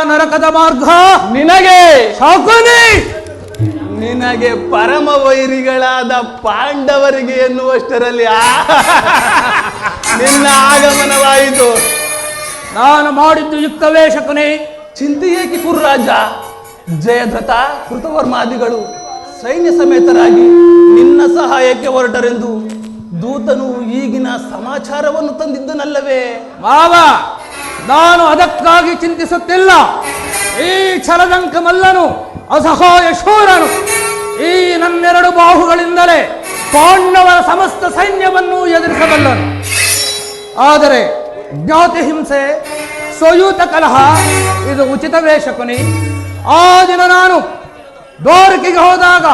ನರಕದ ಮಾರ್ಗ ನಿನಗೆ ಶಾಕುನಿ, ನಿನಗೆ ಪರಮ ವೈರಿಗಳಾದ ಪಾಂಡವರಿಗೆ ಎನ್ನುವಷ್ಟರಲ್ಲಿ ನಿನ್ನ ಆಗಮನವಾಯಿತು. ನಾನು ಮಾಡಿದ್ದು ಯುಕ್ತವೇ ಶಕುನಿ? ಚಿಂತೆ ಏಕೆ ಕುರುರಾಜ? ಜಯದ್ರಥ ಕೃತವರ್ಮಾದಿಗಳು ಸೈನ್ಯ ಸಮೇತರಾಗಿ ನಿನ್ನ ಸಹಾಯಕ್ಕೆ ಹೊರಟರೆಂದು ದೂತನು ಈಗಿನ ಸಮಾಚಾರವನ್ನು ತಂದಿದ್ದನಲ್ಲವೇ? ಮಾವ, ನಾನು ಅದಕ್ಕಾಗಿ ಚಿಂತಿಸುತ್ತಿಲ್ಲ. ಈ ಛಲದಂಕ ಮಲ್ಲನು ಅಸಹಾಯ ಶೂರನು. ಈ ನನ್ನೆರಡು ಬಾಹುಗಳಿಂದಲೇ ಪಾಂಡವರ ಸಮಸ್ತ ಸೈನ್ಯವನ್ನು ಎದುರಿಸಬಲ್ಲನು. ಆದರೆ ಜ್ಞಾತಿ ಹಿಂಸೆ, ಸ್ವಯೂತ ಕಲಹ ಇದು ಉಚಿತವೇ ಶಕುನಿ? ಆ ದಿನ ನಾನು ದ್ವಾರಕೆಗೆ ಹೋದಾಗ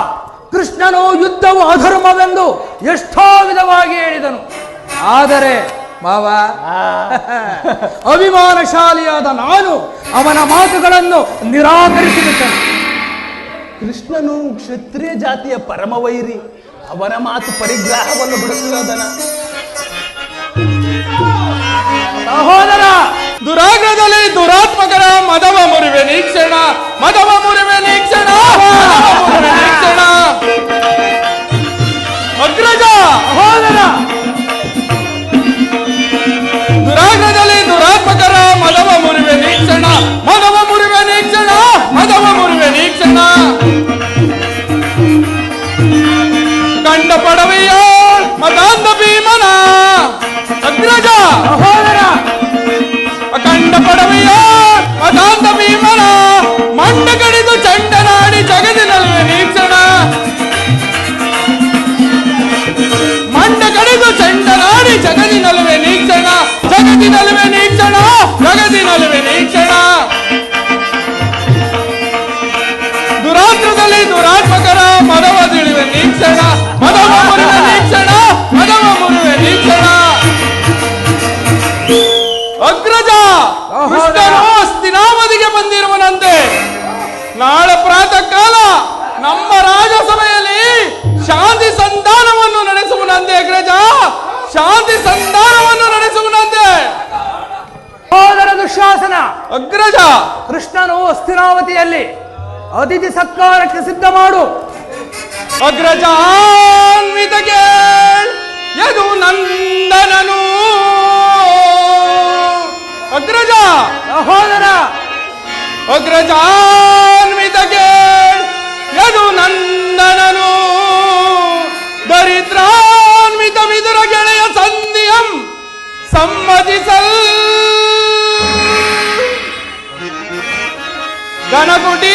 ಕೃಷ್ಣನು ಯುದ್ಧವು ಅಧರ್ಮವೆಂದು ಎಷ್ಟೋ ವಿಧವಾಗಿ ಹೇಳಿದನು. ಆದರೆ ಮಾವ, ಅಭಿಮಾನಶಾಲಿಯಾದ ನಾನು ಅವನ ಮಾತುಗಳನ್ನು ನಿರಾಕರಿಸಿಬಿಟ್ಟನು. ಕೃಷ್ಣನು ಕ್ಷತ್ರಿಯ ಜಾತಿಯ ಪರಮವೈರಿ. ಅವನ ಮಾತು ಪರಿಗ್ರಹವನ್ನು ಬಿಡುತ್ತಿರೋದನ. ಸಹೋದರ, ದುರಾಗ್ರದಲ್ಲಿ ದುರಾತ್ಮಕರ ಮದವ ಮುರಿವೆ ನೀಕ್ಷಣ, ಮದವ ಮುರಿವೆ ನೀಕ್ಷಣ, ನೀಕ್ಷಣ. ಅಗ್ರಜ ಸಹೋದರ, ದುರಾಗ್ರದಲ್ಲಿ ದುರಾತ್ಮಕರ ಮದವ ಮುರಿವೆ ನೀಕ್ಷಣ, ಮದವ ಮುರಿವೆ ನೀಕ್ಷಣ, ಮದವ ಮುರಿವೆ ನೀಕ್ಷಣ. ಕಂಡ ಪಡವೆಯ ಮದಾಂಧ ಭೀಮನ ಅಗ್ರಜ. ಸಹೋದರ, ಅಖಂಡ ಪಡವೆಯ ಮದಾಂಧ ಭೀಮನ ಮಂಡ ಕಡಿದು ಚಂಡನಾಡಿ ಜಗದಿನಲ್ವೇ ನೀಕ್ಷಣ, ಮಂಡ ಕಡಿದು ಚಂಡನಾಡಿ ಜಗದಿನಲ್ವೇ ನೀಕ್ಷಣ, ಜಗದಿನಲ್ವೇ ನೀಕ್ಷಣ, ಜಗದಿನಲ್ವೇ ನೀಕ್ಷಣ. ದುರಾತ್ರದಲ್ಲಿ ದುರಾತ್ಮಕರ ಮದವ ತಿಳಿವೆ ನೀಕ್ಷಣ, ಮದವ ಮುರಿವೆ ನೀಕ್ಷಣ, ಮದವ ಮುರಿವೆ ನೀಕ್ಷಣ. ಅಗ್ರಜ, ಕೃಷ್ಣನು ಹಸ್ತಿನಾವತಿಗೆ ಬಂದಿರುವನಂತೆ. ನಾಳೆ ಪ್ರಾತಃ ಕಾಲ ನಮ್ಮ ರಾಜಸಭೆಯಲ್ಲಿ ಶಾಂತಿ ಸಂಧಾನವನ್ನು ನಡೆಸುವನಂತೆ. ಅಗ್ರಜ, ಶಾಂತಿ ಸಂಧಾನವನ್ನು ನಡೆಸುವನಂತೆ. ಸಹೋದರ ದುಶ್ಯಾಸನ, ಅಗ್ರಜ, ಕೃಷ್ಣನು ಹಸ್ತಿನಾವತಿಯಲ್ಲಿ ಅತಿಥಿ ಸತ್ಕಾರಕ್ಕೆ ಸಿದ್ಧ ಮಾಡು. ಅಗ್ರಜಾನ್ವಿತಗೆ ಯದು ನಂದನನು. ಅಗ್ರಜ, ಸಹೋದರ, ಅಗ್ರಜಾನ್ವಿತಗೆ ಯದು ನಂದನನು. ದರಿದ್ರಾನ್ವಿತ ವಿದುರ ಗೆಳೆಯ ಸಂಧಿಯಂ ಸಮ್ಮತಿಸಲ್. ಗಣಕುಟೀರಕ್ಕೆ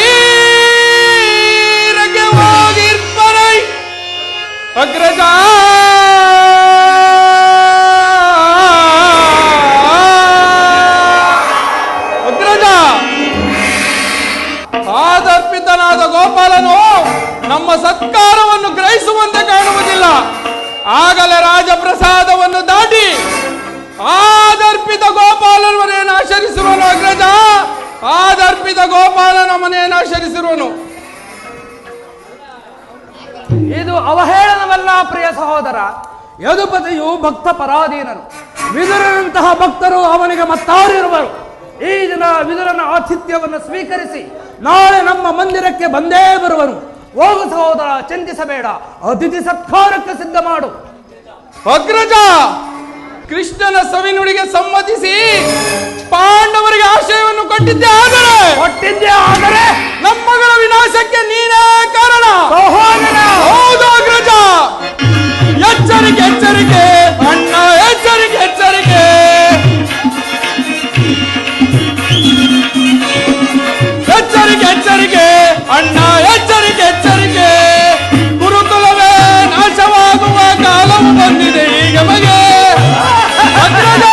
ಹೋಗಿರ್ಪರೈ. ಅಗ್ರಜ, ಆದರ್ಪಿತನಾದ ಗೋಪಾಲನು ನಮ್ಮ ಸತ್ಕಾರವನ್ನು ಗ್ರಹಿಸುವಂತೆ ಕಾಣುವುದಿಲ್ಲ. ಆಗಲೇ ರಾಜಪ್ರಸಾದವನ್ನು ದಾಟಿ ಆದರ್ಪಿತ ಗೋಪಾಲನವನೇನು ಆಚರಿಸಿರುವನು. ಅಗ್ರಜ, ಆದರ್ಪಿತ ಗೋಪಾಲನ ಮನೆಯನ್ನು ಆಚರಿಸಿರುವನು. ಇದು ಅವಹೇಳನವಲ್ಲ ಪ್ರಿಯ ಸಹೋದರ. ಯದುಪತಿಯು ಭಕ್ತ ಪರಾಧೀನನು. ವಿದುರನಂತಹ ಭಕ್ತರು ಅವನಿಗೆ ಮತ್ತಾರಿರುವರು. ಈ ದಿನ ವಿದುರನ ಆತಿಥ್ಯವನ್ನು ಸ್ವೀಕರಿಸಿ ನಾಳೆ ನಮ್ಮ ಮಂದಿರಕ್ಕೆ ಬಂದೇ ಬರುವನು. ಹೋಗು ಸಹೋದರ, ಚಿಂತಿಸಬೇಡ. ಅತಿಥಿ ಸತ್ಕಾರಕ್ಕೆ ಸಿದ್ಧ ಮಾಡು. ಅಗ್ರಜ, ಕೃಷ್ಣನ ಸವಿನುಡಿಗೆ ಸಮ್ಮತಿಸಿ ಪಾಂಡವರಿಗೆ ಆಶಯವನ್ನು ಕೊಟ್ಟಿದ್ದೆ. ಆದರೆ ನಮ್ಮಗಳ ವಿನಾಶಕ್ಕೆ ನೀನೇ ಕಾರಣ. ಸಹೋದರ, ಹೌದು ಅಗ್ರಜ. ಎಚ್ಚರಿಕೆ, ಎಚ್ಚರಿಕೆ ಅಣ್ಣ, ಎಚ್ಚರಿಕೆ, ಎಚ್ಚರಿಕೆ. ಎಚ್ಚರಿಕೆ, ಎಚ್ಚರಿಕೆ ಅಣ್ಣ, ಎಚ್ಚರಿಕೆ, ಎಚ್ಚರಿಕೆ. ಗುರುಕುಲವೇ ನಾಶವಾಗುವ ಕಾಲವು ಬಂದಿದೆ ಈಗ ಮಗೆ. ಅಗ್ರಜ,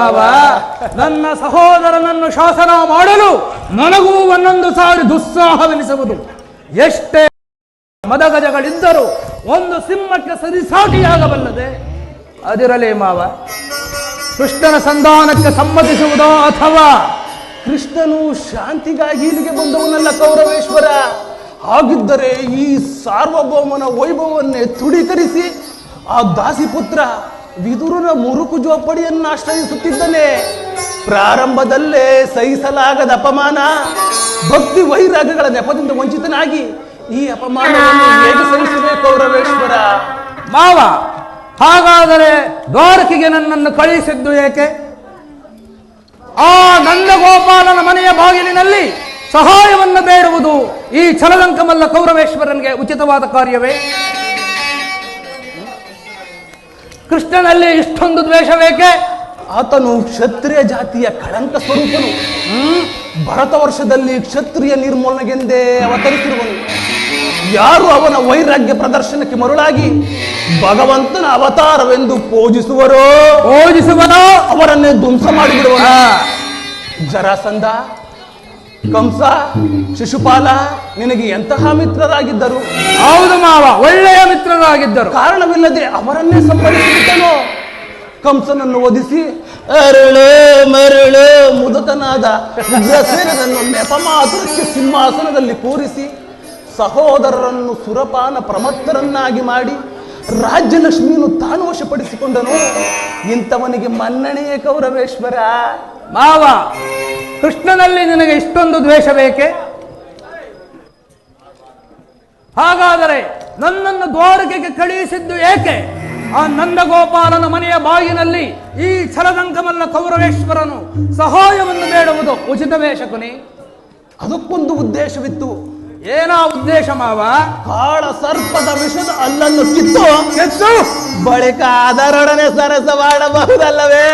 ಮಾವ, ನನ್ನ ಸಹೋದರನನ್ನು ಶಾಸನ ಮಾಡಲು ನನಗೂ 1,000 ದುಸ್ಸಾಹವೆನಿಸುವುದು. ಎಷ್ಟೇ ಮದಗಜಗಳಿದ್ದರೂ ಒಂದು ಸಿಂಹಕ್ಕೆ ಸರಿಸಾಟಿಯಾಗಬಲ್ಲದೆ. ಅದಿರಲಿ ಮಾವ, ಕೃಷ್ಣನ ಸಂಧಾನಕ್ಕೆ ಸಮ್ಮತಿಸುವುದೋ ಅಥವಾ ಕೃಷ್ಣನು ಶಾಂತಿಗಾಗಿ ಇಲ್ಲಿಗೆ ಬಂದವನಲ್ಲ ಕೌರವೇಶ್ವರ. ಹಾಗಿದ್ದರೆ ಈ ಸಾರ್ವಭೌಮನ ವೈಭವನ್ನೇ ತೃಢೀಕರಿಸಿ ಆ ದಾಸಿಪುತ್ರ ವಿದುರನ ಮುರುಕು ಜೋಪಡಿಯನ್ನು ಆಶ್ರಯಿಸುತ್ತಿದ್ದಾನೆ. ಪ್ರಾರಂಭದಲ್ಲೇ ಸಹಿಸಲಾಗದ ಅಪಮಾನ, ಭಕ್ತಿ ವೈರಾಗ್ಯಗಳ ನೆಪದಿಂದ ವಂಚಿತನಾಗಿ ಈ ಅಪಮಾನವನ್ನು ಹೇಗೆ ಸಹಿಸುವೆ ಕೌರವೇಶ್ವರ? ಮಾವ, ಹಾಗಾದರೆ ದ್ವಾರಕೆಗೆ ನನ್ನನ್ನು ಕಳುಹಿಸಿದ್ದು ಏಕೆ? ಆ ನಂದಗೋಪಾಲನ ಮನೆಯ ಬಾಗಿಲಿನಲ್ಲಿ ಸಹಾಯವನ್ನು ಬೇಡುವುದು ಈ ಛಲದಂಕಮಲ್ಲ ಕೌರವೇಶ್ವರನಿಗೆ ಉಚಿತವಾದ ಕಾರ್ಯವೇ? ಕೃಷ್ಣನಲ್ಲಿ ಇಷ್ಟೊಂದು ದ್ವೇಷವೇಕೆ? ಆತನು ಕ್ಷತ್ರಿಯ ಜಾತಿಯ ಕಳಂಕ ಸ್ವರೂಪನು. ಭರತ ವರ್ಷದಲ್ಲಿ ಕ್ಷತ್ರಿಯ ನಿರ್ಮೂಲನೆಗೆಂದೇ ಅವತರಿಸಿರುವನು. ಯಾರು ಅವನ ವೈರಾಗ್ಯ ಪ್ರದರ್ಶನಕ್ಕೆ ಮರುಳಾಗಿ ಭಗವಂತನ ಅವತಾರವೆಂದು ಪೂಜಿಸುವರೋ ಅವರನ್ನೇ ಧ್ವಂಸ ಮಾಡಿಬಿಡುವನು. ಜರಾಸಂಧ, ಕಂಸ, ಶಿಶುಪಾಲ ನಿನಗೆ ಎಂತಹ ಮಿತ್ರರಾಗಿದ್ದರು? ಹೌದು ಮಾವ, ಒಳ್ಳೆಯ ಮಿತ್ರರಾಗಿದ್ದರು. ಕಾರಣವಿಲ್ಲದೆ ಅವರನ್ನೇ ಸಂಪಡಿಸಿಬಿಟ್ಟನು. ಕಂಸನನ್ನು ಒದಿಸಿ ಅರಳು ಮರಳು ಮುದುಕನಾದ ಉಗ್ರಸೇನನನ್ನು ನೆಪಮಾತ್ರಕ್ಕೆ ಸಿಂಹಾಸನದಲ್ಲಿ ಕೂರಿಸಿ ಸಹೋದರರನ್ನು ಸುರಪಾನ ಪ್ರಮತ್ತರನ್ನಾಗಿ ಮಾಡಿ ರಾಜ್ಯಲಕ್ಷ್ಮಿಯನ್ನು ತಾನು ವಶಪಡಿಸಿಕೊಂಡನು. ಇಂಥವನಿಗೆ ಮನ್ನಣೆಯೇ ಕೌರವೇಶ್ವರ. ಮಾವ, ಕೃಷ್ಣನಲ್ಲಿ ನಿನಗೆ ಇಷ್ಟೊಂದು ದ್ವೇಷ ಬೇಕೆ? ಹಾಗಾದರೆ ನನ್ನನ್ನು ದ್ವಾರಕೆಗೆ ಕಳುಹಿಸಿದ್ದು ಏಕೆ? ಆ ನಂದಗೋಪಾಲನ ಮನೆಯ ಬಾಗಿನಲ್ಲಿ ಈ ಛಲದಂಕಮಲ್ಲ ಕೌರವೇಶ್ವರನು ಸಹಾಯವನ್ನು ಬೇಡುವುದು ಉಚಿತವೇ ಶಕುನಿ? ಅದಕ್ಕೊಂದು ಉದ್ದೇಶವಿತ್ತು. ಏನಾ ಉದ್ದೇಶ ಮಾವ? ಕಾಳ ಸರ್ಪದ ವಿಷದ ಅಲ್ಲನ್ನು ಕಿತ್ತು ಬಳಿಕ ಅದರೊಡನೆ ಸರಸ ಮಾಡಬಹುದಲ್ಲವೇ?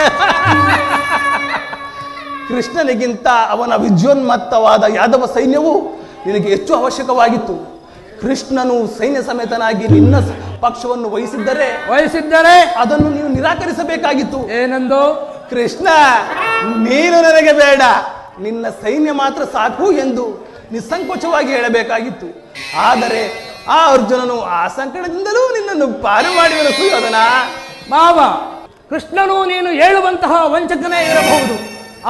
ಕೃಷ್ಣನಿಗಿಂತ ಅವನ ವಿದ್ಯೋನ್ಮತ್ತವಾದ ಯಾದವ ಸೈನ್ಯವು ನಿನಗೆ ಹೆಚ್ಚು ಅವಶ್ಯಕವಾಗಿತ್ತು. ಕೃಷ್ಣನು ಸೈನ್ಯ ಸಮೇತನಾಗಿ ನಿನ್ನ ಪಕ್ಷವನ್ನು ವಹಿಸಿದ್ದರೆ ಅದನ್ನು ನೀವು ನಿರಾಕರಿಸಬೇಕಾಗಿತ್ತು. ಏನೆಂದು? ಕೃಷ್ಣ, ನೀನು ನನಗೆ ಬೇಡ, ನಿನ್ನ ಸೈನ್ಯ ಮಾತ್ರ ಸಾಕು ಎಂದು ನಿಸ್ಸಂಕೋಚವಾಗಿ ಹೇಳಬೇಕಾಗಿತ್ತು. ಆದರೆ ಆ ಅರ್ಜುನನು ಆ ಸಂಕಟದಿಂದಲೂ ನಿನ್ನನ್ನು ಪಾರು ಮಾಡಿದನು ಸುಯೋಧನ. ಮಾವ, ಕೃಷ್ಣನು ನೀನು ಹೇಳುವಂತಹ ವಂಚಕನೇ ಇರಬಹುದು.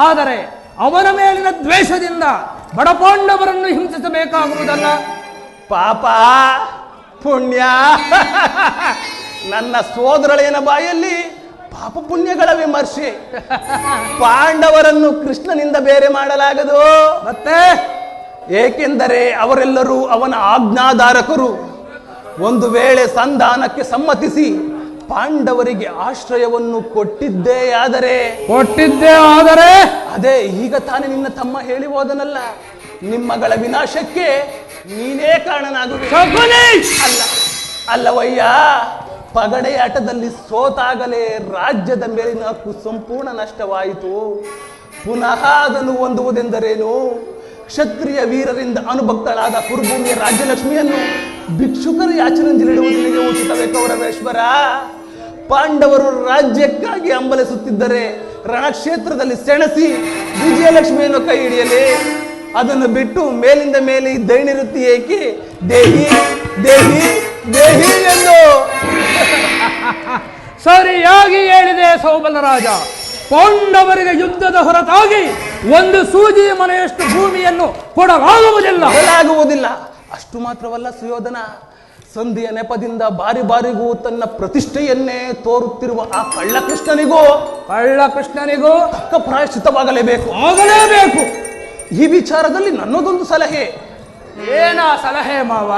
ಆದರೆ ಅವನ ಮೇಲಿನ ದ್ವೇಷದಿಂದ ಬಡಪಾಂಡವರನ್ನು ಹಿಂಸಿಸಬೇಕಾಗುವುದಲ್ಲ. ಪಾಪ ಪುಣ್ಯ, ನನ್ನ ಸೋದರಳೆಯನ ಬಾಯಲ್ಲಿ ಪಾಪ ಪುಣ್ಯಗಳ ವಿಮರ್ಶೆ. ಪಾಂಡವರನ್ನು ಕೃಷ್ಣನಿಂದ ಬೇರೆ ಮಾಡಲಾಗದು. ಮತ್ತೆ ಏಕೆಂದರೆ ಅವರೆಲ್ಲರೂ ಅವನ ಆಜ್ಞಾಧಾರಕರು. ಒಂದು ವೇಳೆ ಸಂಧಾನಕ್ಕೆ ಸಮ್ಮತಿಸಿ ಪಾಂಡವರಿಗೆ ಆಶ್ರಯವನ್ನು ಕೊಟ್ಟಿದ್ದೇ ಆದರೆ ಅದೇ ಈಗ ತಾನೇ ನಿನ್ನ ತಮ್ಮ ಹೇಳಿ ಹೋದನಲ್ಲ, ನಿಮ್ಮಗಳ ವಿನಾಶಕ್ಕೆ ನೀನೇ ಕಾರಣನಾಗುವೆ. ಅಲ್ಲವಯ್ಯ, ಪಗಡೆಯಾಟದಲ್ಲಿ ಸೋತಾಗಲೇ ರಾಜ್ಯದ ಮೇಲಿನ ಹಕ್ಕು ಸಂಪೂರ್ಣ ನಷ್ಟವಾಯಿತು. ಪುನಃ ಅದನ್ನು ಹೊಂದುವುದೆಂದರೇನು? ಕ್ಷತ್ರಿಯ ವೀರರಿಂದ ಅನುಭಕ್ತಳಾದ ಕುರುಭೂಮಿಯ ರಾಜ್ಯಲಕ್ಷ್ಮಿಯನ್ನು ಭಿಕ್ಷುಕರ ಯಾಚನೆಂದಿಡುವುದಕ್ಕೆ ಉಚಿತವೇ ಕೌರವೇಶ್ವರ? ಪಾಂಡವರು ರಾಜ್ಯಕ್ಕಾಗಿ ಹಂಬಲಿಸುತ್ತಿದ್ದರೆ ರಣಕ್ಷೇತ್ರದಲ್ಲಿ ಸೆಣಸಿ ವಿಜಯಲಕ್ಷ್ಮಿಯನ್ನು ಕೈ ಹಿಡಿಯಲಿ. ಅದನ್ನು ಬಿಟ್ಟು ಮೇಲಿಂದ ಮೇಲೆ ದೈನಿರುತ್ತಿ ಏಕೆ ದೇಹಿ ದೇಹಿ ದೇಹಿ ಎಂದು? ಸರಿಯಾಗಿ ಹೇಳಿದೆ ಸೌಬಲರಾಜ. ಪಾಂಡವರಿಗೆ ಯುದ್ಧದ ಹೊರತಾಗಿ ಒಂದು ಸೂಜಿಯ ಮನೆಯಷ್ಟು ಭೂಮಿಯನ್ನು ಕೊಡಲಾಗುವುದಿಲ್ಲ. ಅಷ್ಟು ಮಾತ್ರವಲ್ಲ ಸುಯೋಧನ, ಸಂಧಿಯ ನೆಪದಿಂದ ಬಾರಿ ಬಾರಿಗೂ ತನ್ನ ಪ್ರತಿಷ್ಠೆಯನ್ನೇ ತೋರುತ್ತಿರುವ ಆ ಕಳ್ಳಕೃಷ್ಣನಿಗೂ ತಕ್ಕ ಪ್ರಾಯಶ್ಚಿತವಾಗಲೇಬೇಕು. ಈ ವಿಚಾರದಲ್ಲಿ ನನ್ನದೊಂದು ಸಲಹೆ. ಏನಾ ಸಲಹೆ ಮಾವ?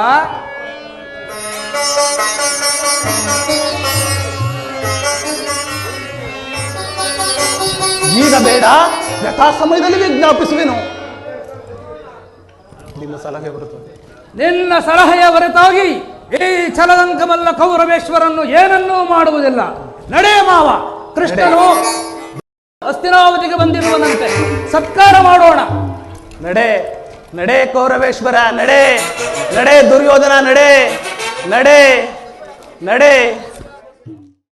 ಈಗ ಬೇಡ, ಯಥಾ ಸಮಯದಲ್ಲಿ ವಿಜ್ಞಾಪಿಸುವೆನು. ನಿಮ್ಮ ಸಲಹೆ ಬರುತ್ತದೆ. ನಿನ್ನ ಸಲಹೆಯ ಹೊರತಾಗಿ ಈ ಛಲದಂಕಮಲ್ಲ ಕೌರವೇಶ್ವರನ್ನು ಏನನ್ನೂ ಮಾಡುವುದಿಲ್ಲ. ನಡೆ ಮಾವ, ಕೃಷ್ಣನು ಹಸ್ತಿನಾವತಿಗೆ ಬಂದಿರುವನಂತೆ, ಸತ್ಕಾರ ಮಾಡೋಣ. ನಡೆ ನಡೆ ಕೌರವೇಶ್ವರ, ನಡೆ ನಡೆ ದುರ್ಯೋಧನ, ನಡೆ ನಡೆ ನಡೆ.